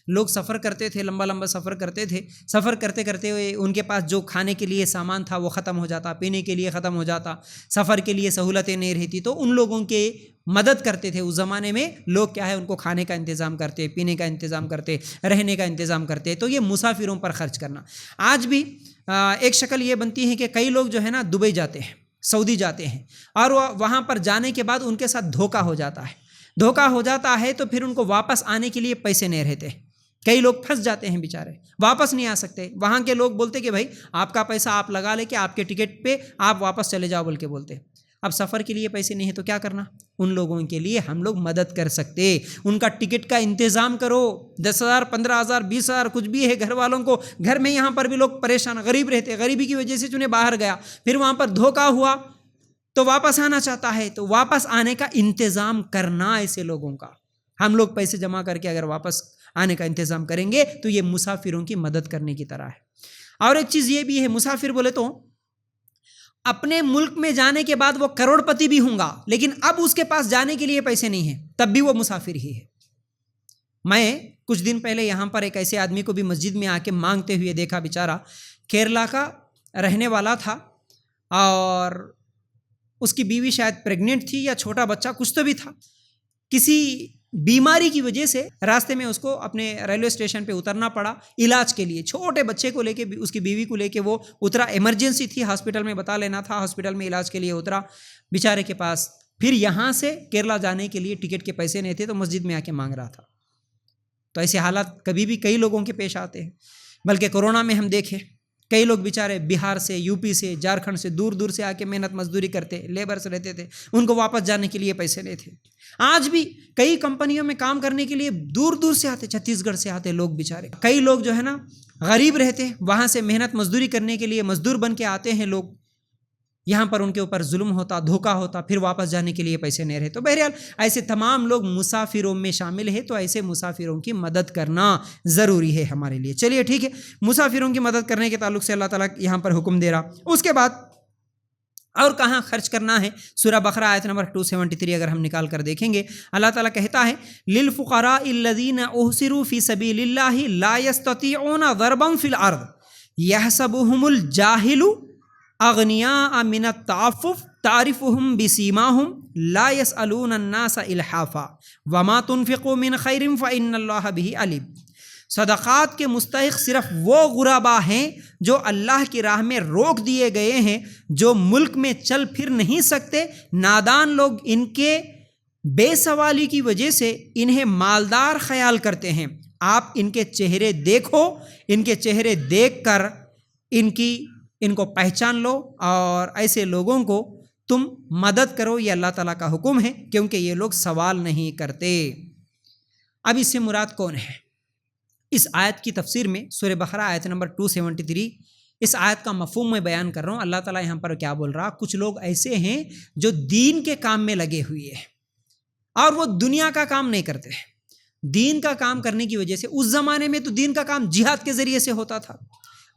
لوگ سفر کرتے تھے، لمبا لمبا سفر کرتے تھے، سفر کرتے کرتے ہوئے ان کے پاس جو کھانے کے لیے سامان تھا وہ ختم ہو جاتا، پینے کے لیے ختم ہو جاتا، سفر کے لیے سہولتیں نہیں رہتی، تو ان لوگوں کے مدد کرتے تھے۔ اس زمانے میں لوگ کیا ہے، ان کو کھانے کا انتظام کرتے، پینے کا انتظام کرتے، رہنے کا انتظام کرتے، تو یہ مسافروں پر خرچ کرنا۔ آج بھی ایک شکل یہ بنتی ہے کہ کئی لوگ جو ہے نا دبئی جاتے ہیں، سعودی جاتے ہیں، اور وہاں پر جانے کے بعد ان کے ساتھ دھوکہ ہو جاتا ہے تو پھر ان کو واپس آنے کے لیے پیسے نہیں رہتے، کئی لوگ پھنس جاتے ہیں بیچارے، واپس نہیں آ سکتے۔ وہاں کے لوگ بولتے کہ بھائی آپ کا پیسہ آپ لگا لے کے آپ کے ٹکٹ پہ آپ واپس چلے جاؤ بول کے بولتے۔ اب سفر کے لیے پیسے نہیں ہیں تو کیا کرنا؟ ان لوگوں کے لیے ہم لوگ مدد کر سکتے، ان کا ٹکٹ کا انتظام کرو، 10,000 15,000 20,000 کچھ بھی ہے، گھر والوں کو، گھر میں یہاں پر بھی لوگ پریشان غریب رہتے، غریبی کی وجہ سے چنے باہر گیا، پھر وہاں پر دھوکہ ہوا تو واپس آنا چاہتا ہے، تو واپس آنے کا انتظام کرنا ایسے لوگوں کا۔ ہم لوگ پیسے جمع کر کے اگر واپس آنے کا انتظام کریں گے تو یہ مسافروں کی مدد کرنے کی طرح ہے۔ اور ایک چیز یہ بھی ہے، مسافر بولے تو اپنے ملک میں جانے کے بعد وہ کروڑ پتی بھی ہوں گا، لیکن اب اس کے پاس جانے کے لیے پیسے نہیں ہیں، تب بھی وہ مسافر ہی ہے۔ میں کچھ دن پہلے یہاں پر ایک ایسے آدمی کو بھی مسجد میں آ کے مانگتے ہوئے دیکھا، بیچارہ کیرلا کا رہنے والا تھا، اور اس کی بیوی شاید پریگننٹ تھی یا چھوٹا بچہ کچھ تو بھی تھا، کسی بیماری کی وجہ سے راستے میں اس کو اپنے ریلوے اسٹیشن پہ اترنا پڑا علاج کے لیے، چھوٹے بچے کو لے کے، اس کی بیوی کو لے کے وہ اترا، ایمرجنسی تھی، ہاسپٹل میں بتا لینا تھا، ہاسپٹل میں علاج کے لیے اترا بیچارے کے پاس، پھر یہاں سے کیرلا جانے کے لیے ٹکٹ کے پیسے نہیں تھے تو مسجد میں آ کے مانگ رہا تھا۔ تو ایسے حالات کبھی بھی کئی لوگوں کے پیش آتے ہیں، بلکہ کورونا میں ہم دیکھیں کئی لوگ بیچارے بہار سے، یو پی سے، جھارکھنڈ سے، دور دور سے آ کے محنت مزدوری کرتے، لیبرس رہتے تھے، ان کو واپس جانے کے لیے پیسے نہیں تھے۔ آج بھی کئی کمپنیوں میں کام کرنے کے لیے دور دور سے آتے، چھتیس گڑھ سے آتے لوگ بیچارے، کئی لوگ جو ہے نا غریب رہتے، وہاں سے محنت مزدوری کرنے کے لیے مزدور بن کے آتے ہیں لوگ، یہاں پر ان کے اوپر ظلم ہوتا، دھوکہ ہوتا، پھر واپس جانے کے لیے پیسے نہیں رہے۔ تو بہرحال ایسے تمام لوگ مسافروں میں شامل ہیں، تو ایسے مسافروں کی مدد کرنا ضروری ہے ہمارے لیے۔ چلیے ٹھیک ہے، مسافروں کی مدد کرنے کے تعلق سے اللہ تعالیٰ یہاں پر حکم دے رہا۔ اس کے بعد اور کہاں خرچ کرنا ہے، سورہ بقرہ آیت نمبر 273 اگر ہم نکال کر دیکھیں گے، اللہ تعالیٰ کہتا ہے للفقراء الذین احصروا فی سبیل اللہ لا یستطیعون ضربا فی الارض یحسبهم الجاہل اغنیاء من التعفف تعرفهم بسیماهم لا يسألون الناس الحافا وما تنفقوا من خیر فإن اللہ به علیم۔ صدقات کے مستحق صرف وہ غربا ہیں جو اللہ کی راہ میں روک دیے گئے ہیں، جو ملک میں چل پھر نہیں سکتے، نادان لوگ ان کے بے سوالی کی وجہ سے انہیں مالدار خیال کرتے ہیں۔ آپ ان کے چہرے دیکھو، ان کے چہرے دیکھ کر ان کو پہچان لو، اور ایسے لوگوں کو تم مدد کرو، یہ اللہ تعالیٰ کا حکم ہے، کیونکہ یہ لوگ سوال نہیں کرتے۔ اب اس سے مراد کون ہے؟ اس آیت کی تفسیر میں سورہ بقرہ آیت نمبر 273، اس آیت کا مفہوم میں بیان کر رہا ہوں۔ اللہ تعالیٰ یہاں پر کیا بول رہا؟ کچھ لوگ ایسے ہیں جو دین کے کام میں لگے ہوئے ہیں اور وہ دنیا کا کام نہیں کرتے۔ دین کا کام کرنے کی وجہ سے، اس زمانے میں تو دین کا کام جہاد کے ذریعے سے ہوتا تھا،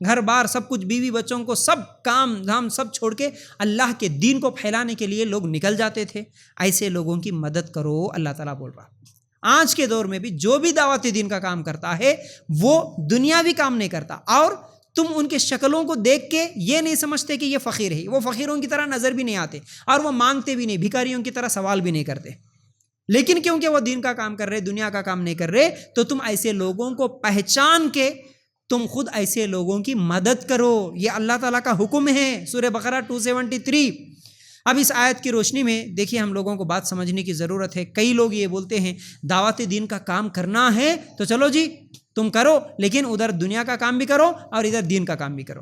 گھر بار سب کچھ، بیوی بچوں کو سب کام دھام سب چھوڑ کے اللہ کے دین کو پھیلانے کے لیے لوگ نکل جاتے تھے۔ ایسے لوگوں کی مدد کرو، اللہ تعالیٰ بول رہا۔ آج کے دور میں بھی جو بھی دعوت دین کا کام کرتا ہے وہ دنیاوی کام نہیں کرتا، اور تم ان کے شکلوں کو دیکھ کے یہ نہیں سمجھتے کہ یہ فقیر ہے، وہ فقیروں کی طرح نظر بھی نہیں آتے، اور وہ مانگتے بھی نہیں، بھکاریوں کی طرح سوال بھی نہیں کرتے، لیکن کیونکہ وہ دین کا کام کر رہے، دنیا کا کام نہیں کر رہے، تو تم ایسے لوگوں کو پہچان کے تم خود ایسے لوگوں کی مدد کرو، یہ اللہ تعالیٰ کا حکم ہے، سورہ بقرہ 273۔ اب اس آیت کی روشنی میں دیکھیے ہم لوگوں کو بات سمجھنے کی ضرورت ہے۔ کئی لوگ یہ بولتے ہیں دعوت دین کا کام کرنا ہے تو چلو جی تم کرو، لیکن ادھر دنیا کا کام بھی کرو اور ادھر دین کا کام بھی کرو۔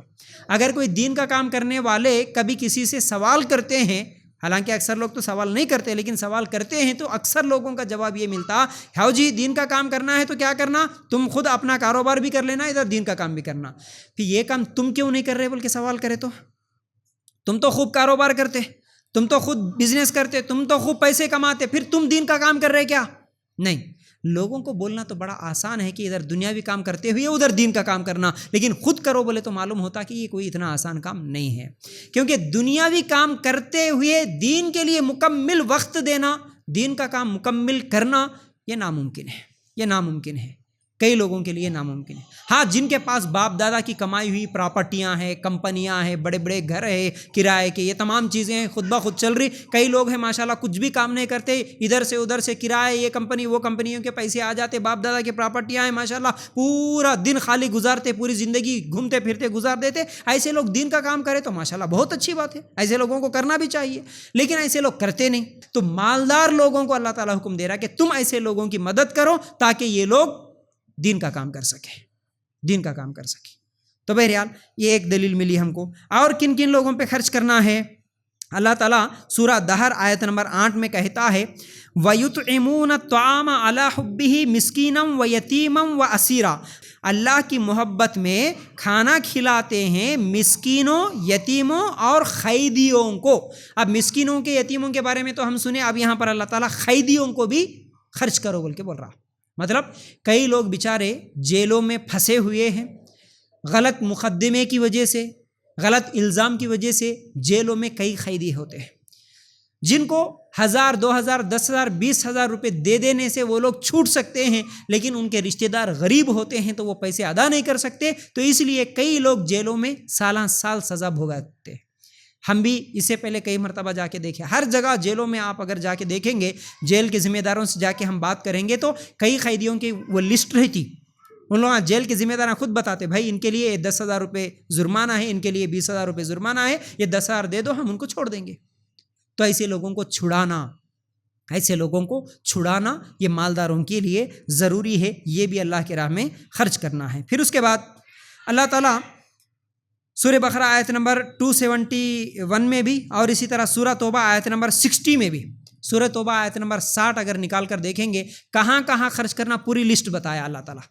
اگر کوئی دین کا کام کرنے والے کبھی کسی سے سوال کرتے ہیں، حالانکہ اکثر لوگ تو سوال نہیں کرتے، لیکن سوال کرتے ہیں، تو اکثر لوگوں کا جواب یہ ملتا، ہاؤ جی دین کا کام کرنا ہے تو کیا کرنا، تم خود اپنا کاروبار بھی کر لینا، ادھر دین کا کام بھی کرنا۔ پھر یہ کام تم کیوں نہیں کر رہے بلکہ سوال کرے تو؟ تم تو خوب کاروبار کرتے، تم تو خود بزنس کرتے، تم تو خوب پیسے کماتے، پھر تم دین کا کام کر رہے کیا؟ نہیں، لوگوں کو بولنا تو بڑا آسان ہے کہ ادھر دنیاوی کام کرتے ہوئے ادھر دین کا کام کرنا، لیکن خود کرو بولے تو معلوم ہوتا کہ یہ کوئی اتنا آسان کام نہیں ہے، کیونکہ دنیاوی کام کرتے ہوئے دین کے لیے مکمل وقت دینا، دین کا کام مکمل کرنا، یہ ناممکن ہے، یہ ناممکن ہے، کئی لوگوں کے لیے ناممکن ہے۔ ہاں، جن کے پاس باپ دادا کی کمائی ہوئی پراپرٹیاں ہیں، کمپنیاں ہیں، بڑے بڑے گھر ہیں کرائے کے، یہ تمام چیزیں ہیں خود بخود چل رہی، کئی لوگ ہیں ماشاءاللہ کچھ بھی کام نہیں کرتے، ادھر سے کرائے، یہ کمپنی وہ کمپنیوں کے پیسے آ جاتے، باپ دادا کی پراپرٹیاں ہیں ماشاءاللہ، پورا دن خالی گزارتے، پوری زندگی گھومتے پھرتے گزار دیتے۔ ایسے لوگ دین کا کام کرے تو ماشاءاللہ بہت اچھی بات ہے، ایسے لوگوں کو کرنا بھی چاہیے، لیکن ایسے لوگ کرتے نہیں۔ تو مالدار لوگوں کو اللہ تعالیٰ حکم دے رہا ہے کہ تم ایسے لوگوں کی مدد کرو تاکہ یہ لوگ دین کا کام کر سکے، دین کا کام کر سکے۔ تو بہرحال یہ ایک دلیل ملی ہم کو۔ اور کن کن لوگوں پہ خرچ کرنا ہے؟ اللہ تعالیٰ سورہ دہر آیت نمبر 8 میں کہتا ہے وَيُطْعِمُونَ الطَّعَامَ عَلَىٰ حُبِّهِ مِسْكِينًا وَيَتِيمًا وَأَسِيرًا، اللہ کی محبت میں کھانا کھلاتے ہیں مسکینوں، یتیموں اور قیدیوں کو۔ اب مسکینوں کے، یتیموں کے بارے میں تو ہم سنے، اب یہاں پر اللہ تعالیٰ قیدیوں کو بھی خرچ کرو بول کے بول رہا۔ مطلب کئی لوگ بیچارے جیلوں میں پھنسے ہوئے ہیں، غلط مقدمے کی وجہ سے، غلط الزام کی وجہ سے جیلوں میں کئی قیدی ہوتے ہیں، جن کو 1000 2000 10,000 20,000 روپے دے دینے سے وہ لوگ چھوٹ سکتے ہیں، لیکن ان کے رشتہ دار غریب ہوتے ہیں تو وہ پیسے ادا نہیں کر سکتے، تو اس لیے کئی لوگ جیلوں میں سالہ سال سزا بھگتتے ہیں۔ ہم بھی اس سے پہلے کئی مرتبہ جا کے دیکھیں، ہر جگہ جیلوں میں آپ اگر جا کے دیکھیں گے، جیل کے ذمہ داروں سے جا کے ہم بات کریں گے تو کئی قیدیوں کی وہ لسٹ رہتی، ان لوگوں جیل کے ذمہ دار خود بتاتے بھائی ان کے لیے 10,000 روپے جرمانہ ہے، ان کے لیے 20,000 روپے جرمانہ ہے، یہ 10,000 دے دو ہم ان کو چھوڑ دیں گے۔ تو ایسے لوگوں کو چھڑانا یہ مالداروں کے لیے ضروری ہے، یہ بھی اللہ کی راہ میں خرچ کرنا ہے۔ پھر اس کے بعد اللہ تعالیٰ سورہ بقرہ آیت نمبر 271 میں بھی، اور اسی طرح سورہ توبہ آیت نمبر 60 میں بھی، سورہ توبہ آیت نمبر 60 اگر نکال کر دیکھیں گے کہاں کہاں خرچ کرنا پوری لسٹ بتایا اللہ تعالیٰ،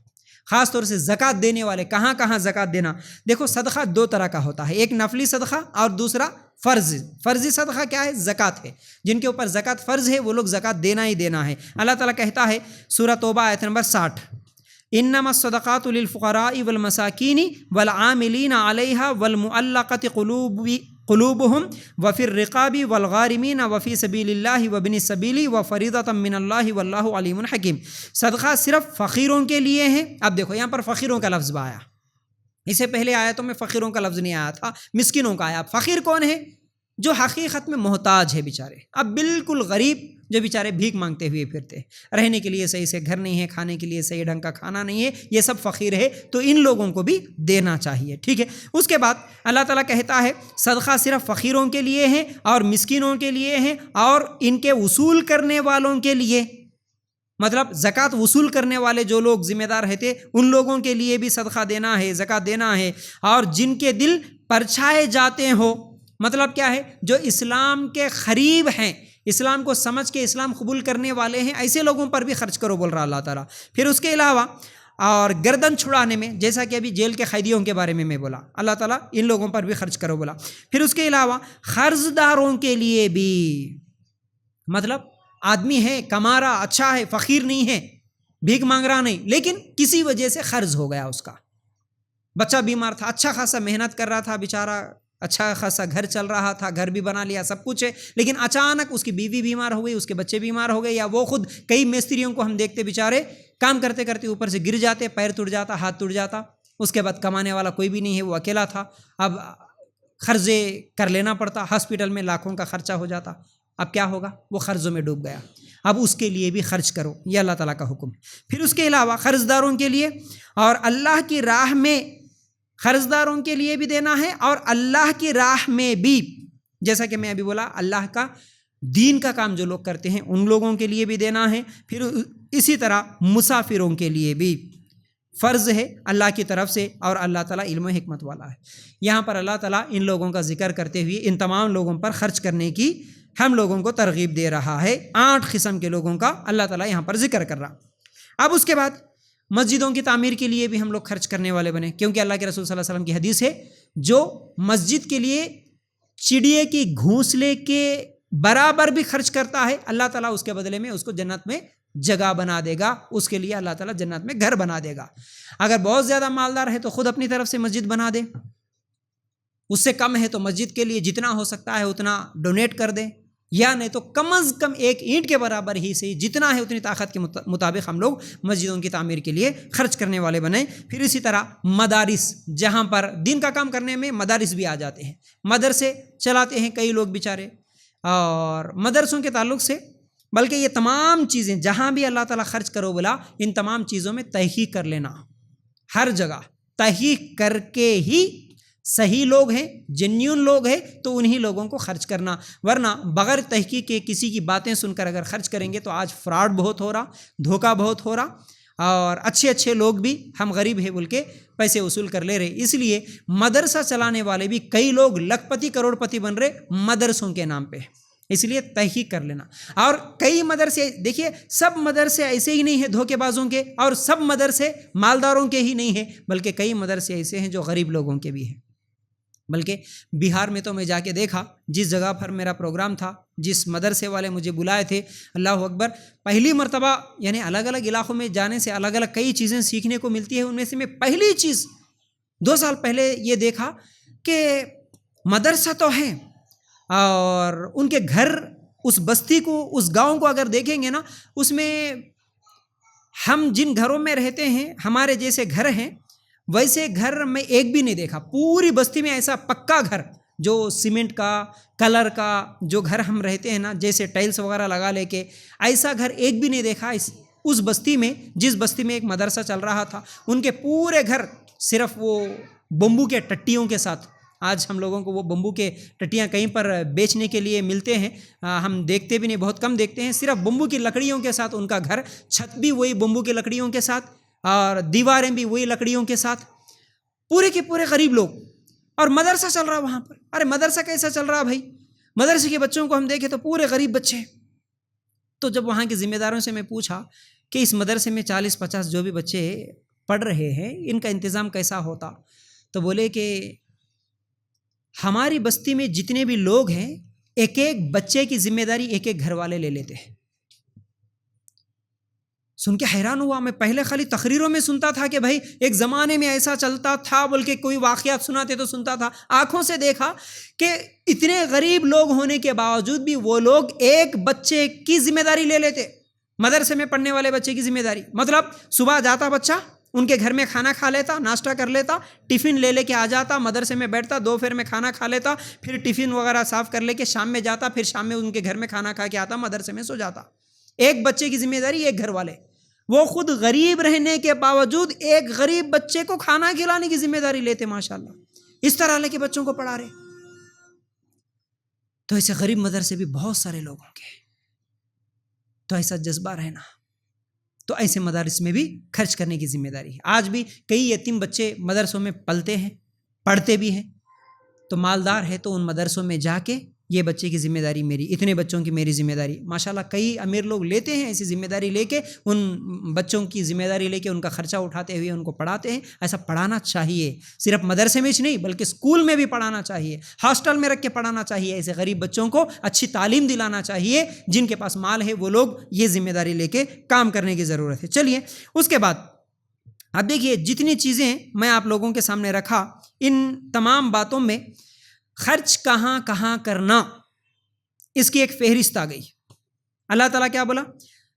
خاص طور سے زکوٰۃ دینے والے کہاں کہاں زکوٰۃ دینا۔ دیکھو صدقہ دو طرح کا ہوتا ہے، ایک نفلی صدقہ اور دوسرا فرضی صدقہ کیا ہے؟ زکوٰۃ ہے، جن کے اوپر زکوٰۃ فرض ہے وہ لوگ زکوٰۃ دینا ہی دینا ہے۔ اللہ تعالیٰ کہتا ہے سورہ توبہ آیت نمبر 60، انما الصدقات للفقراء والمساکین والعاملین علیہا والمعلقۃ قلوبہم وفی الرقاب والغارمین وفی سبیل اللہ وابن السبیل وفریضۃ من اللہ واللہ علیم حکیم۔ صدقہ صرف فقیروں کے لیے ہے۔ اب دیکھو یہاں پر فقیروں کا لفظ آیا، اس سے پہلے آیتوں میں فقیروں کا لفظ نہیں آیا تھا، مسکینوں کا آیا۔ فقیر کون ہے؟ جو حقیقت میں محتاج ہے بیچارے، اب بالکل غریب جو بیچارے بھیک مانگتے ہوئے پھرتے، رہنے کے لیے صحیح سے گھر نہیں ہے، کھانے کے لیے صحیح ڈھنگ کا کھانا نہیں ہے، یہ سب فقیر ہے، تو ان لوگوں کو بھی دینا چاہیے، ٹھیک ہے۔ اس کے بعد اللہ تعالیٰ کہتا ہے صدقہ صرف فقیروں کے لیے ہے اور مسکینوں کے لیے ہے اور ان کے وصول کرنے والوں کے لیے، مطلب زکوٰۃ وصول کرنے والے جو لوگ ذمہ دار رہتے ان لوگوں کے لیے بھی صدقہ دینا ہے، زکوٰۃ دینا ہے، اور جن کے دل پرچھائے جاتے ہو، مطلب کیا ہے؟ جو اسلام کے قریب ہیں، اسلام کو سمجھ کے اسلام قبول کرنے والے ہیں، ایسے لوگوں پر بھی خرچ کرو بول رہا اللہ تعالیٰ۔ پھر اس کے علاوہ اور گردن چھڑانے میں، جیسا کہ ابھی جیل کے قیدیوں کے بارے میں بولا اللہ تعالیٰ، ان لوگوں پر بھی خرچ کرو بولا۔ پھر اس کے علاوہ قرض داروں کے لیے بھی، مطلب آدمی ہے کما رہا، اچھا ہے، فقیر نہیں ہے، بھیک مانگ رہا نہیں، لیکن کسی وجہ سے قرض ہو گیا، اس کا بچہ بیمار تھا، اچھا خاصا محنت کر رہا تھا بیچارہ، اچھا خاصا گھر چل رہا تھا، گھر بھی بنا لیا، سب کچھ ہے، لیکن اچانک اس کی بیوی بیمار ہو گئی، اس کے بچے بیمار ہو گئے، یا وہ خود، کئی مستریوں کو ہم دیکھتے بیچارے کام کرتے کرتے اوپر سے گر جاتے، پیر ٹوٹ جاتا، ہاتھ ٹوٹ جاتا، اس کے بعد کمانے والا کوئی بھی نہیں ہے، وہ اکیلا تھا، اب قرضے کر لینا پڑتا، ہاسپٹل میں لاکھوں کا خرچہ ہو جاتا، اب کیا ہوگا؟ وہ قرضوں میں ڈوب گیا، اب اس کے لیے بھی خرچ کرو، یہ اللہ تعالیٰ کا حکم ہے۔ پھر اس کے علاوہ قرض داروں کے لیے اور اللہ کی راہ میں، قرض داروں کے لیے بھی دینا ہے اور اللہ کی راہ میں بھی، جیسا کہ میں ابھی بولا اللہ کا دین کا کام جو لوگ کرتے ہیں ان لوگوں کے لیے بھی دینا ہے۔ پھر اسی طرح مسافروں کے لیے بھی فرض ہے اللہ کی طرف سے، اور اللہ تعالیٰ علم و حکمت والا ہے۔ یہاں پر اللہ تعالیٰ ان لوگوں کا ذکر کرتے ہوئے ان تمام لوگوں پر خرچ کرنے کی ہم لوگوں کو ترغیب دے رہا ہے، 8 قسم کے لوگوں کا اللہ تعالیٰ یہاں پر ذکر کر رہا۔ اب اس کے بعد مسجدوں کی تعمیر کے لیے بھی ہم لوگ خرچ کرنے والے بنے، کیونکہ اللہ کے رسول صلی اللہ علیہ وسلم کی حدیث ہے جو مسجد کے لیے چڑیے کی گھونسلے کے برابر بھی خرچ کرتا ہے، اللہ تعالیٰ اس کے بدلے میں اس کو جنت میں جگہ بنا دے گا، اس کے لیے اللہ تعالیٰ جنت میں گھر بنا دے گا۔ اگر بہت زیادہ مالدار ہے تو خود اپنی طرف سے مسجد بنا دے، اس سے کم ہے تو مسجد کے لیے جتنا ہو سکتا ہے اتنا ڈونیٹ کر دے، یا نہیں تو کم از کم 1 اینٹ کے برابر ہی سے جتنا ہے اتنی طاقت کے مطابق ہم لوگ مسجدوں کی تعمیر کے لیے خرچ کرنے والے بنیں۔ پھر اسی طرح مدارس، جہاں پر دین کا کام کرنے میں مدارس بھی آ جاتے ہیں، مدرسے چلاتے ہیں کئی لوگ بیچارے، اور مدرسوں کے تعلق سے بلکہ یہ تمام چیزیں جہاں بھی اللہ تعالیٰ خرچ کرو بلا، ان تمام چیزوں میں تحقیق کر لینا، ہر جگہ تحقیق کر کے ہی صحیح لوگ ہیں، جینیون لوگ ہیں تو انہی لوگوں کو خرچ کرنا، ورنہ بغیر تحقیق کے کسی کی باتیں سن کر اگر خرچ کریں گے تو آج فراڈ بہت ہو رہا، دھوکہ بہت ہو رہا، اور اچھے لوگ بھی ہم غریب ہیں بول کے پیسے وصول کر لے رہے۔ اس لیے مدرسہ چلانے والے بھی کئی لوگ لکھ پتی کروڑ پتی بن رہے مدرسوں کے نام پہ، اس لیے تحقیق کر لینا۔ اور کئی مدرسے دیکھیے، سب مدرسے ایسے ہی نہیں ہیں دھوکے بازوں کے، اور سب مدرسے مالداروں کے ہی نہیں ہیں، بلکہ کئی مدرسے ایسے ہیں جو غریب لوگوں کے بھی ہیں۔ بلکہ بہار میں تو میں جا کے دیکھا، جس جگہ پر میرا پروگرام تھا، جس مدرسے والے مجھے بلائے تھے، اللہ اکبر، پہلی مرتبہ یعنی الگ الگ علاقوں میں جانے سے الگ الگ کئی چیزیں سیکھنے کو ملتی ہے، ان میں سے میں پہلی چیز 2 سال پہلے یہ دیکھا کہ مدرسہ تو ہے، اور ان کے گھر، اس بستی کو، اس گاؤں کو اگر دیکھیں گے نا، اس میں ہم جن گھروں میں رہتے ہیں، ہمارے جیسے گھر ہیں، ویسے گھر میں ایک بھی نہیں دیکھا، پوری بستی میں ایسا پکا گھر جو سیمنٹ کا کلر کا جو گھر ہم رہتے ہیں نا، جیسے ٹائلس وغیرہ لگا لے کے، ایسا گھر ایک بھی نہیں دیکھا اس بستی میں. جس بستی میں ایک مدرسہ چل رہا تھا، ان کے پورے گھر صرف وہ بمبو کے ٹٹیوں کے ساتھ. آج ہم لوگوں کو وہ بمبو کے ٹٹیاں کہیں پر بیچنے کے لیے ملتے ہیں، ہم دیکھتے بھی نہیں، بہت کم دیکھتے ہیں. صرف بمبو کی لکڑیوں کے ساتھ ان کا گھر، چھت بھی وہی بمبو کی لکڑیوں کے ساتھ اور دیواریں بھی وہی لکڑیوں کے ساتھ. پورے کے پورے غریب لوگ، اور مدرسہ چل رہا وہاں پر. ارے مدرسہ کیسا چل رہا بھائی؟ مدرسے کے بچوں کو ہم دیکھیں تو پورے غریب بچے. تو جب وہاں کے ذمہ داروں سے میں پوچھا کہ اس مدرسے میں 40-50 جو بھی بچے پڑھ رہے ہیں، ان کا انتظام کیسا ہوتا، تو بولے کہ ہماری بستی میں جتنے بھی لوگ ہیں، ایک ایک بچے کی ذمہ داری ایک ایک گھر والے لے لیتے ہیں. سن کے حیران ہوا. میں پہلے خالی تقریروں میں سنتا تھا کہ بھائی ایک زمانے میں ایسا چلتا تھا، بلکہ کوئی واقعات سناتے تو سنتا تھا. آنکھوں سے دیکھا کہ اتنے غریب لوگ ہونے کے باوجود بھی وہ لوگ ایک بچے کی ذمہ داری لے لیتے. مدرسے میں پڑھنے والے بچے کی ذمہ داری، مطلب صبح جاتا بچہ، ان کے گھر میں کھانا کھا لیتا، ناشتہ کر لیتا، ٹفن لے کے آ جاتا، مدرسے میں بیٹھتا، دوپہر میں کھانا کھا لیتا، پھر ٹفن وغیرہ صاف کر لے کے شام میں جاتا، پھر شام میں ان کے گھر میں کھانا کھا کے آتا، مدرسے میں سو جاتا. ایک بچے کی ذمہ داری ایک گھر والے. وہ خود غریب رہنے کے باوجود ایک غریب بچے کو کھانا کھلانے کی ذمہ داری لیتے. ماشاءاللہ اس طرح لے کے بچوں کو پڑھا رہے. تو ایسے غریب مدرسے بھی بہت سارے لوگ ہوں گے. تو ایسا جذبہ رہنا، تو ایسے مدارس میں بھی خرچ کرنے کی ذمہ داری ہے. آج بھی کئی یتیم بچے مدرسوں میں پلتے ہیں، پڑھتے بھی ہیں. تو مالدار ہے تو ان مدرسوں میں جا کے یہ بچے کی ذمہ داری میری، اتنے بچوں کی میری ذمہ داری. ماشاءاللہ کئی امیر لوگ لیتے ہیں ایسی ذمہ داری لے کے، ان بچوں کی ذمہ داری لے کے ان کا خرچہ اٹھاتے ہوئے ان کو پڑھاتے ہیں. ایسا پڑھانا چاہیے، صرف مدرسے میں ہی نہیں بلکہ اسکول میں بھی پڑھانا چاہیے، ہاسٹل میں رکھ کے پڑھانا چاہیے. ایسے غریب بچوں کو اچھی تعلیم دلانا چاہیے. جن کے پاس مال ہے وہ لوگ یہ ذمہ داری لے کے کام کرنے کی ضرورت ہے. چلیے اس کے بعد اب دیکھیے، جتنی چیزیں میں آپ لوگوں کے سامنے رکھا، ان تمام باتوں میں خرچ کہاں کہاں کرنا، اس کی ایک فہرست آ گئی. اللہ تعالیٰ کیا بولا؟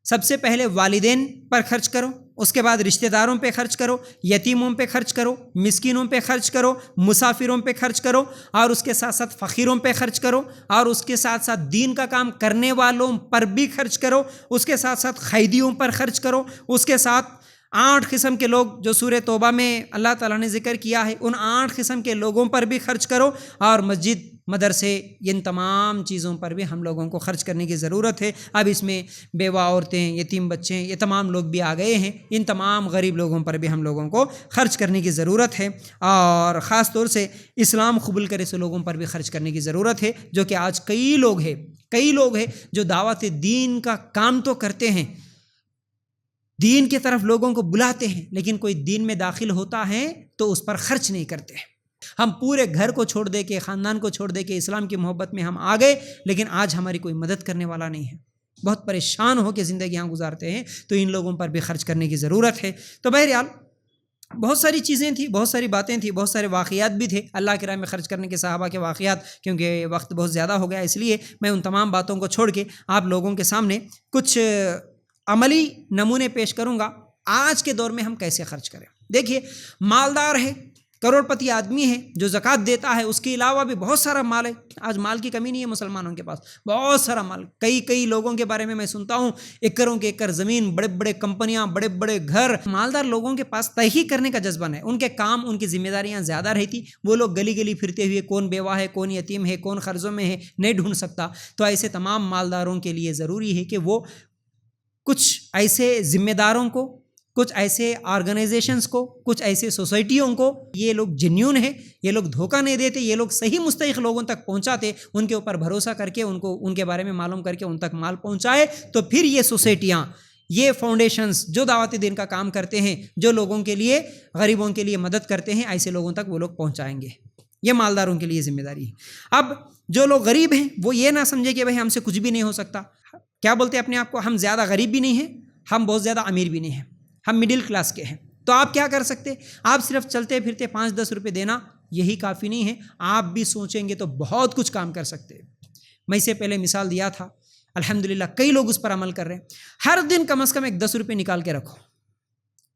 سب سے پہلے والدین پر خرچ کرو، اس کے بعد رشتہ داروں پہ خرچ کرو، یتیموں پہ خرچ کرو، مسکینوں پہ خرچ کرو، مسافروں پہ خرچ کرو، اور اس کے ساتھ ساتھ فقیروں پہ خرچ کرو، اور اس کے ساتھ ساتھ دین کا کام کرنے والوں پر بھی خرچ کرو، اس کے ساتھ ساتھ قیدیوں پر خرچ کرو، اس کے ساتھ 8 قسم کے لوگ جو سورہ توبہ میں اللہ تعالیٰ نے ذکر کیا ہے، ان 8 قسم کے لوگوں پر بھی خرچ کرو، اور مسجد، مدرسے، ان تمام چیزوں پر بھی ہم لوگوں کو خرچ کرنے کی ضرورت ہے. اب اس میں بیوہ عورتیں، یتیم بچے، یہ تمام لوگ بھی آ گئے ہیں. ان تمام غریب لوگوں پر بھی ہم لوگوں کو خرچ کرنے کی ضرورت ہے، اور خاص طور سے اسلام قبول کرے سے لوگوں پر بھی خرچ کرنے کی ضرورت ہے. جو کہ آج کئی لوگ ہیں جو دعوت دین کا کام تو کرتے ہیں، دین کی طرف لوگوں کو بلاتے ہیں، لیکن کوئی دین میں داخل ہوتا ہے تو اس پر خرچ نہیں کرتے. ہم پورے گھر کو چھوڑ دے کے، خاندان کو چھوڑ دے کے اسلام کی محبت میں ہم آ گئے، لیکن آج ہماری کوئی مدد کرنے والا نہیں ہے. بہت پریشان ہو کے زندگیاں گزارتے ہیں. تو ان لوگوں پر بھی خرچ کرنے کی ضرورت ہے. تو بہرحال بہت ساری چیزیں تھیں، بہت ساری باتیں تھیں، بہت سارے واقعات بھی تھے اللہ کی راہ میں خرچ کرنے کے، صحابہ کے واقعات. کیونکہ وقت بہت زیادہ ہو گیا، اس لیے میں ان تمام باتوں کو چھوڑ کے آپ لوگوں کے سامنے کچھ عملی نمونے پیش کروں گا آج کے دور میں ہم کیسے خرچ کریں. دیکھیے، مالدار ہے، کروڑ پتی آدمی ہے جو زکوٰۃ دیتا ہے، اس کے علاوہ بھی بہت سارا مال ہے. آج مال کی کمی نہیں ہے مسلمانوں کے پاس، بہت سارا مال. کئی لوگوں کے بارے میں سنتا ہوں، ایکڑوں کے ایکڑ زمین، بڑے بڑے کمپنیاں، بڑے بڑے گھر. مالدار لوگوں کے پاس تحقیق کرنے کا جذبہ نہیں، ان کے کام، ان کی ذمہ داریاں زیادہ رہتی. وہ لوگ گلی گلی پھرتے ہوئے کون بیوہ ہے، کون یتیم ہے، کون قرضوں میں ہے، نہیں ڈھونڈ سکتا. تو ایسے تمام مالداروں کے لیے ضروری ہے کہ وہ کچھ ایسے ذمہ داروں کو، کچھ ایسے آرگنائزیشنز کو، کچھ ایسے سوسائٹیوں کو، یہ لوگ جینیون ہیں، یہ لوگ دھوکہ نہیں دیتے، یہ لوگ صحیح مستحق لوگوں تک پہنچاتے، ان کے اوپر بھروسہ کر کے ان کے بارے میں معلوم کر کے ان تک مال پہنچائے. تو پھر یہ سوسائٹیاں، یہ فاؤنڈیشنز جو دعوت دین کا کام کرتے ہیں، جو لوگوں کے لیے، غریبوں کے لیے مدد کرتے ہیں، ایسے لوگوں تک وہ لوگ پہنچائیں گے. یہ مالداروں کے لیے ذمہ داری ہے. اب جو لوگ غریب ہیں وہ یہ نہ سمجھے کہ بھائی ہم سے کچھ بھی نہیں ہو سکتا. کیا بولتے ہیں اپنے آپ کو؟ ہم زیادہ غریب بھی نہیں ہیں، ہم بہت زیادہ امیر بھی نہیں ہیں، ہم مڈل کلاس کے ہیں. تو آپ کیا کر سکتے؟ آپ صرف چلتے پھرتے 5-10 روپے دینا یہی کافی نہیں ہے. آپ بھی سوچیں گے تو بہت کچھ کام کر سکتے. میں اسے پہلے مثال دیا تھا، الحمدللہ کئی لوگ اس پر عمل کر رہے ہیں. ہر دن کم از کم ایک 10 روپے نکال کے رکھو.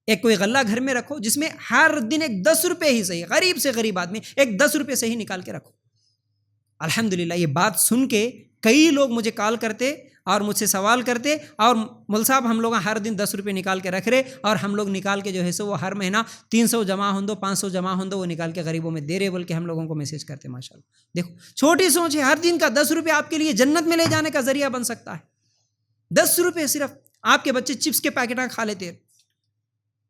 ایک کوئی غلہ گھر میں رکھو جس میں ہر دن ایک 10 روپے ہی صحیح، غریب سے غریب آدمی ایک 10 روپے سے ہی نکال کے رکھو. الحمدللہ یہ بات سن کے کئی لوگ مجھے کال کرتے اور مجھ سے سوال کرتے، اور مول صاحب ہم لوگ ہر دن 10 روپے نکال کے رکھ رہے، اور ہم لوگ نکال کے جو ہے سو وہ ہر مہینہ 300 جمع ہوں دو 500 جمع ہوں دو وہ نکال کے غریبوں میں دے رہے بول کے ہم لوگوں کو میسیج کرتے. ماشاءاللہ دیکھو چھوٹی سوچ ہے، ہر دن کا 10 روپے آپ کے لیے جنت میں لے جانے کا ذریعہ بن سکتا ہے. 10 روپے صرف آپ کے بچے چپس کے پیکٹ کھا لیتے،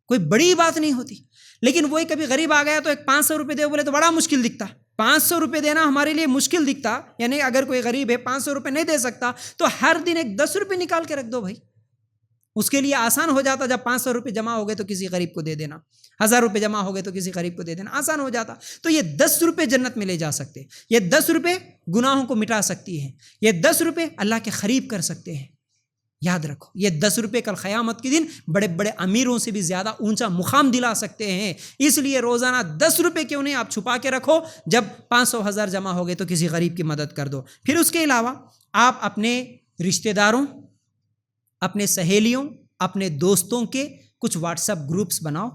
کوئی بڑی بات نہیں ہوتی. لیکن وہی کبھی غریب آ گیا تو ایک 500 روپے دے بولے تو بڑا مشکل دکھتا. 500 روپے دینا ہمارے لیے مشکل دکھتا، یعنی اگر کوئی غریب ہے 500 روپے نہیں دے سکتا تو ہر دن ایک 10 روپے نکال کے رکھ دو بھائی، اس کے لیے آسان ہو جاتا. جب 500 روپے جمع ہو گئے تو کسی غریب کو دے دینا، 1000 روپے جمع ہو گئے تو کسی غریب کو دے دینا، آسان ہو جاتا. تو یہ 10 روپے جنت میں لے جا سکتے، یہ 10 روپے گناہوں کو مٹا سکتی ہے، یہ 10 روپے اللہ کے قریب کر سکتے ہیں. یاد رکھو یہ 10 روپے کل قیامت کے دن بڑے بڑے امیروں سے بھی زیادہ اونچا مقام دلا سکتے ہیں. اس لیے روزانہ 10 روپے کیوں نہیں آپ چھپا کے رکھو، جب 500 1000 جمع ہو گئے تو کسی غریب کی مدد کر دو. پھر اس کے علاوہ آپ اپنے رشتہ داروں، اپنے سہیلیوں، اپنے دوستوں کے کچھ واٹس ایپ گروپس بناؤ،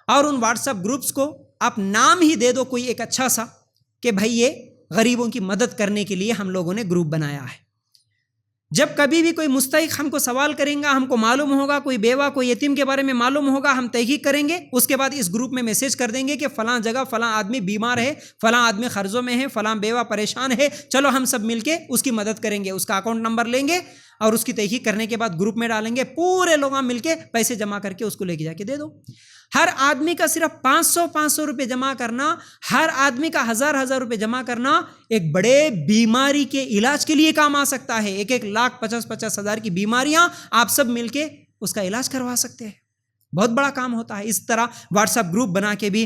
اور ان واٹس ایپ گروپس کو آپ نام ہی دے دو کوئی ایک اچھا سا کہ بھائی یہ غریبوں کی مدد کرنے کے لیے ہم لوگوں نے گروپ بنایا ہے. جب کبھی بھی کوئی مستحق ہم کو سوال کریں گا، ہم کو معلوم ہوگا کوئی بیوہ کوئی یتیم کے بارے میں معلوم ہوگا، ہم تحقیق کریں گے، اس کے بعد اس گروپ میں میسیج کر دیں گے کہ فلاں جگہ فلاں آدمی بیمار ہے، فلاں آدمی قرضوں میں ہے، فلاں بیوہ پریشان ہے، چلو ہم سب مل کے اس کی مدد کریں گے. اس کا اکاؤنٹ نمبر لیں گے اور اس کی تحقیق کرنے کے بعد گروپ میں ڈالیں گے، پورے لوگ مل کے پیسے جمع کر کے اس کو لے کے جا کے دے دو. ہر آدمی کا صرف 500 روپے جمع کرنا، ہر آدمی کا 1000 روپے جمع کرنا ایک بڑے بیماری کے علاج کے لیے کام آ سکتا ہے. 1 لاکھ 50 ہزار کی بیماریاں آپ سب مل کے اس کا علاج کروا سکتے ہیں. بہت بڑا کام ہوتا ہے. اس طرح واٹس ایپ گروپ بنا کے بھی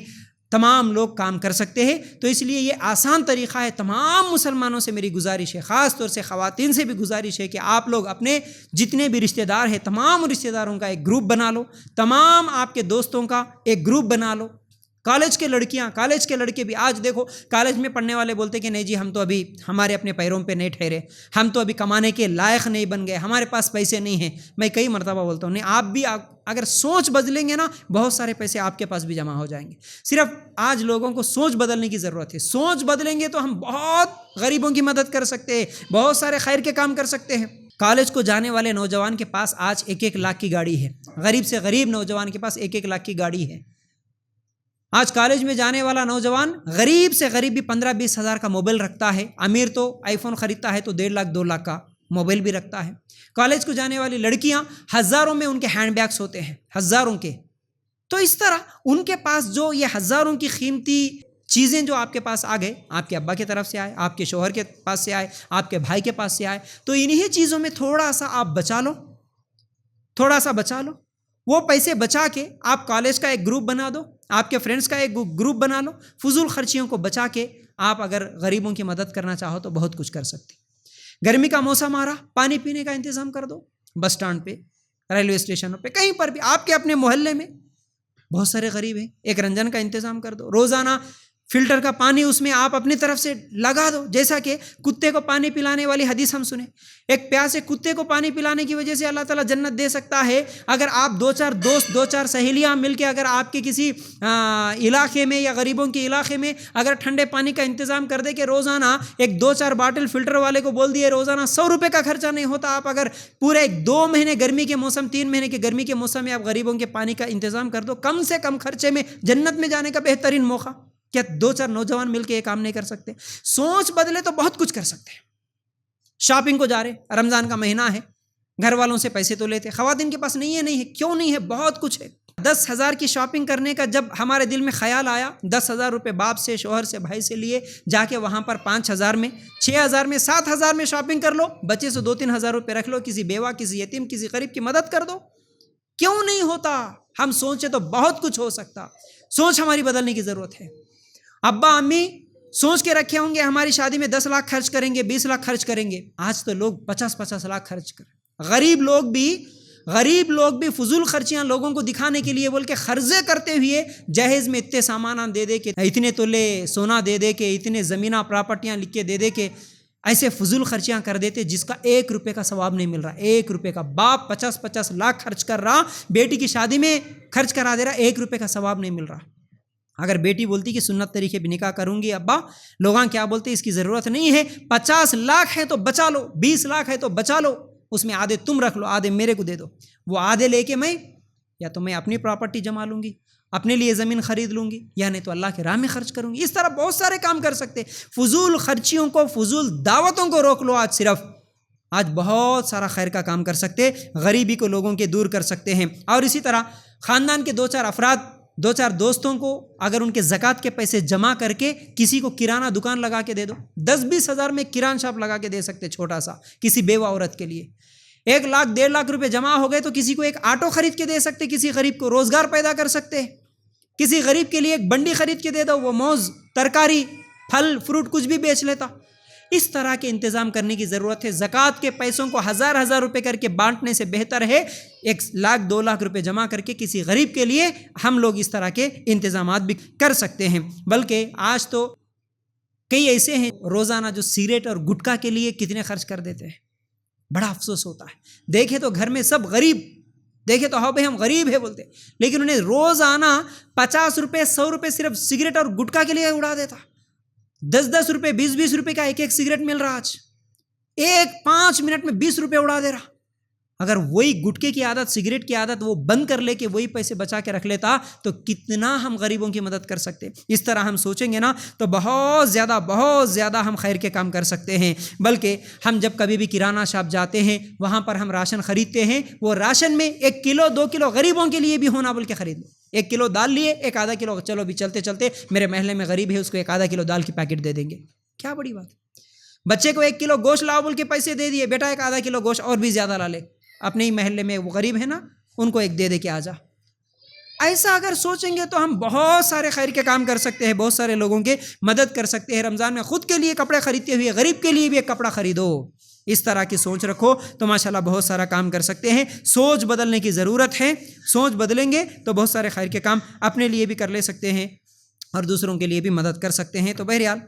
تمام لوگ کام کر سکتے ہیں. تو اس لیے یہ آسان طریقہ ہے. تمام مسلمانوں سے میری گزارش ہے، خاص طور سے خواتین سے بھی گزارش ہے کہ آپ لوگ اپنے جتنے بھی رشتہ دار ہیں تمام رشتہ داروں کا ایک گروپ بنا لو، تمام آپ کے دوستوں کا ایک گروپ بنا لو. کالج کے لڑکیاں، کالج کے لڑکے بھی، آج دیکھو کالج میں پڑھنے والے بولتے کہ نہیں جی ہم تو ابھی ہمارے اپنے پیروں پہ نہیں ٹھہرے، ہم تو ابھی کمانے کے لائق نہیں بن گئے، ہمارے پاس پیسے نہیں ہیں. میں کئی مرتبہ بولتا ہوں نہیں، آپ بھی اگر سوچ بدلیں گے نا بہت سارے پیسے آپ کے پاس بھی جمع ہو جائیں گے. صرف آج لوگوں کو سوچ بدلنے کی ضرورت ہے. سوچ بدلیں گے تو ہم بہت غریبوں کی مدد کر سکتے ہیں، بہت سارے خیر کے کام کر سکتے ہیں. کالج کو جانے والے نوجوان کے پاس آج 1 لاکھ کی گاڑی ہے، غریب سے غریب نوجوان کے پاس 1 لاکھ کی گاڑی ہے. آج کالج میں جانے والا نوجوان غریب سے غریب بھی 15-20 ہزار کا موبائل رکھتا ہے. امیر تو آئی فون خریدتا ہے تو 1.5 لاکھ 2 لاکھ کا موبائل بھی رکھتا ہے. کالج کو جانے والی لڑکیاں ہزاروں میں ان کے ہینڈ بیگس ہوتے ہیں، ہزاروں کے. تو اس طرح ان کے پاس جو یہ ہزاروں کی قیمتی چیزیں جو آپ کے پاس آ گئے، آپ کے ابا کی طرف سے آئے، آپ کے شوہر کے پاس سے آئے، آپ کے بھائی کے پاس سے آئے، تو انہی چیزوں میں تھوڑا سا آپ بچا لو، تھوڑا سا بچا لو. وہ پیسے بچا کے آپ کالج کا ایک گروپ بنا دو، آپ کے فرینڈز کا ایک گروپ بنا لو. فضول خرچیوں کو بچا کے آپ اگر غریبوں کی مدد کرنا چاہو تو بہت کچھ کر سکتے. گرمی کا موسم آ رہا، پانی پینے کا انتظام کر دو. بس سٹینڈ پہ، ریلوے اسٹیشنوں پہ، کہیں پر بھی آپ کے اپنے محلے میں بہت سارے غریب ہیں، ایک رنجن کا انتظام کر دو. روزانہ فلٹر کا پانی اس میں آپ اپنی طرف سے لگا دو. جیسا کہ کتے کو پانی پلانے والی حدیث ہم سنیں، ایک پیاسے کتے کو پانی پلانے کی وجہ سے اللہ تعالیٰ جنت دے سکتا ہے. اگر آپ 2-4 دوست 2-4 سہیلیاں مل کے اگر آپ کے کسی علاقے میں یا غریبوں کے علاقے میں اگر ٹھنڈے پانی کا انتظام کر دے کہ روزانہ ایک 2-4 باٹل فلٹر والے کو بول دیے روزانہ 100 روپے کا خرچہ نہیں ہوتا، آپ اگر پورے 2 مہینے گرمی کے موسم 3 مہینے کے گرمی کے موسم میں آپ غریبوں کے پانی کا انتظام کر دو، کم سے کم خرچے میں جنت میں جانے کا بہترین موقع. کیا 2-4 نوجوان مل کے یہ کام نہیں کر سکتے؟ سوچ بدلے تو بہت کچھ کر سکتے ہیں. شاپنگ کو جا رہے، رمضان کا مہینہ ہے، گھر والوں سے پیسے تو لیتے، خواتین کے پاس نہیں ہے، کیوں نہیں ہے؟ بہت کچھ ہے. 10,000 کی شاپنگ کرنے کا جب ہمارے دل میں خیال آیا، 10,000 روپے باپ سے، شوہر سے، بھائی سے لیے جا کے وہاں پر 5,000 میں، 6,000 میں، 7,000 میں شاپنگ کر لو، بچے سے 2-3 ہزار روپے رکھ لو، کسی بیوہ، کسی یتیم، کسی غریب کی مدد کر دو. کیوں نہیں ہوتا؟ ہم سوچے تو بہت کچھ ہو سکتا. سوچ ہماری بدلنے کی ضرورت ہے. ابا امی سوچ کے رکھے ہوں گے ہماری شادی میں 10 لاکھ خرچ کریں گے، 20 لاکھ خرچ کریں گے. آج تو لوگ 50-50 لاکھ خرچ کریں. غریب لوگ بھی فضول خرچیاں لوگوں کو دکھانے کے لیے بول کے قرضے کرتے ہوئے جہیز میں اتنے سامان دے دے کے، اتنے تولے سونا دے دے کے، اتنے زمینہ پراپرٹیاں لکھ کے دے دے کے ایسے فضول خرچیاں کر دیتے جس کا 1 روپے کا ثواب نہیں مل رہا. 1 روپے کا باپ 50-50 لاکھ خرچ کر رہا، بیٹی کی شادی میں خرچ کرا دے رہا، 1 روپے کا ثواب نہیں مل رہا. اگر بیٹی بولتی کہ سنت طریقے بھی نکاح کروں گی ابا، لوگاں کیا بولتے اس کی ضرورت نہیں ہے، 50 لاکھ ہے تو بچا لو، 20 لاکھ ہے تو بچا لو، اس میں آدھے تم رکھ لو، آدھے میرے کو دے دو، وہ آدھے لے کے میں یا تو میں اپنی پراپرٹی جما لوں گی، اپنے لیے زمین خرید لوں گی، یا نہیں تو اللہ کے راہ میں خرچ کروں گی۔ اس طرح بہت سارے کام کر سکتے، فضول خرچیوں کو، فضول دعوتوں کو روک لو آج صرف۔ آج بہت سارا خیر کا کام کر سکتے، غریبی کو لوگوں کے دور کر سکتے ہیں۔ اور اسی طرح خاندان کے 2-4 افراد، 2-4 دوستوں کو اگر ان کے زکوٰۃ کے پیسے جمع کر کے کسی کو کرانہ دکان لگا کے دے دو، 10-20 ہزار میں کران شاپ لگا کے دے سکتے، چھوٹا سا کسی بیوہ عورت کے لیے۔ 1 لاکھ 1.5 لاکھ روپے جمع ہو گئے تو کسی کو ایک آٹو خرید کے دے سکتے، کسی غریب کو روزگار پیدا کر سکتے، کسی غریب کے لیے ایک بنڈی خرید کے دے دو، وہ موز، ترکاری، پھل فروٹ کچھ بھی بیچ لیتا۔ اس طرح کے انتظام کرنے کی ضرورت ہے۔ زکوٰۃ کے پیسوں کو 1000 روپے کر کے بانٹنے سے بہتر ہے 1 لاکھ 2 لاکھ روپے جمع کر کے کسی غریب کے لیے ہم لوگ اس طرح کے انتظامات بھی کر سکتے ہیں۔ بلکہ آج تو کئی ایسے ہیں روزانہ جو سگریٹ اور گٹکا کے لیے کتنے خرچ کر دیتے ہیں، بڑا افسوس ہوتا ہے۔ دیکھے تو گھر میں سب غریب، دیکھے تو ہاں بھائی ہم غریب ہیں بولتے، لیکن انہیں روزانہ 50 روپے 100 روپے صرف سگریٹ اور گٹکا کے لیے اڑا دیتا۔ 10 روپے 20 روپے کا ایک سگریٹ مل رہا، آج 5 منٹ میں 20 روپے اڑا دے رہا۔ اگر وہی گٹکے کی عادت، سگریٹ کی عادت وہ بند کر لے کے وہی پیسے بچا کے رکھ لیتا تو کتنا ہم غریبوں کی مدد کر سکتے۔ اس طرح ہم سوچیں گے نا تو بہت زیادہ ہم خیر کے کام کر سکتے ہیں۔ بلکہ ہم جب کبھی بھی کرانہ شاپ جاتے ہیں، وہاں پر ہم راشن خریدتے ہیں، وہ راشن میں 1 کلو 2 کلو غریبوں کے لیے بھی ہونا بول کے خرید لو۔ 1 کلو دال لیے، 1 آدھا کلو، چلو بھی چلتے چلتے میرے محلے میں غریب ہے اس کو 1 آدھا کلو دال کی پیکٹ دے دیں گے، کیا بڑی بات ہے۔ بچے کو 1 کلو گوشت لاؤ بول کے پیسے دے دیے، بیٹا 1 آدھا کلو گوشت اور بھی زیادہ لا لے، اپنے ہی محلے میں وہ غریب ہے نا ان کو 1 دے کے آ جا۔ ایسا اگر سوچیں گے تو ہم بہت سارے خیر کے کام کر سکتے ہیں، بہت سارے لوگوں کے مدد کر سکتے ہیں۔ رمضان میں خود کے لیے کپڑے خریدتے ہوئے غریب کے لیے بھی ایک کپڑا خریدو، اس طرح کی سوچ رکھو تو ماشاءاللہ بہت سارا کام کر سکتے ہیں۔ سوچ بدلنے کی ضرورت ہے، سوچ بدلیں گے تو بہت سارے خیر کے کام اپنے لیے بھی کر لے سکتے ہیں اور دوسروں کے لیے بھی مدد کر سکتے ہیں۔ تو بہرحال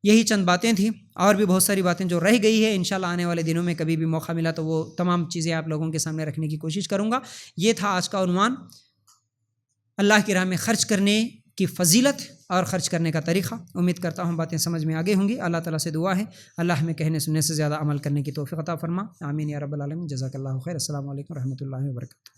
یہی چند باتیں تھیں، اور بھی بہت ساری باتیں جو رہ گئی ہے، انشاءاللہ آنے والے دنوں میں کبھی بھی موقع ملا تو وہ تمام چیزیں آپ لوگوں کے سامنے رکھنے کی کوشش کروں گا۔ یہ تھا آج کا عنوان، اللہ کی راہ میں خرچ کرنے کی فضیلت اور خرچ کرنے کا طریقہ۔ امید کرتا ہوں باتیں سمجھ میں آگے ہوں گی۔ اللہ تعالیٰ سے دعا ہے اللہ ہمیں کہنے سننے سے زیادہ عمل کرنے کی توفیق عطا فرما، آمین یا رب العالمین۔ جزاک اللہ خیر۔ السلام علیکم و رحمۃ اللہ وبرکاتہ۔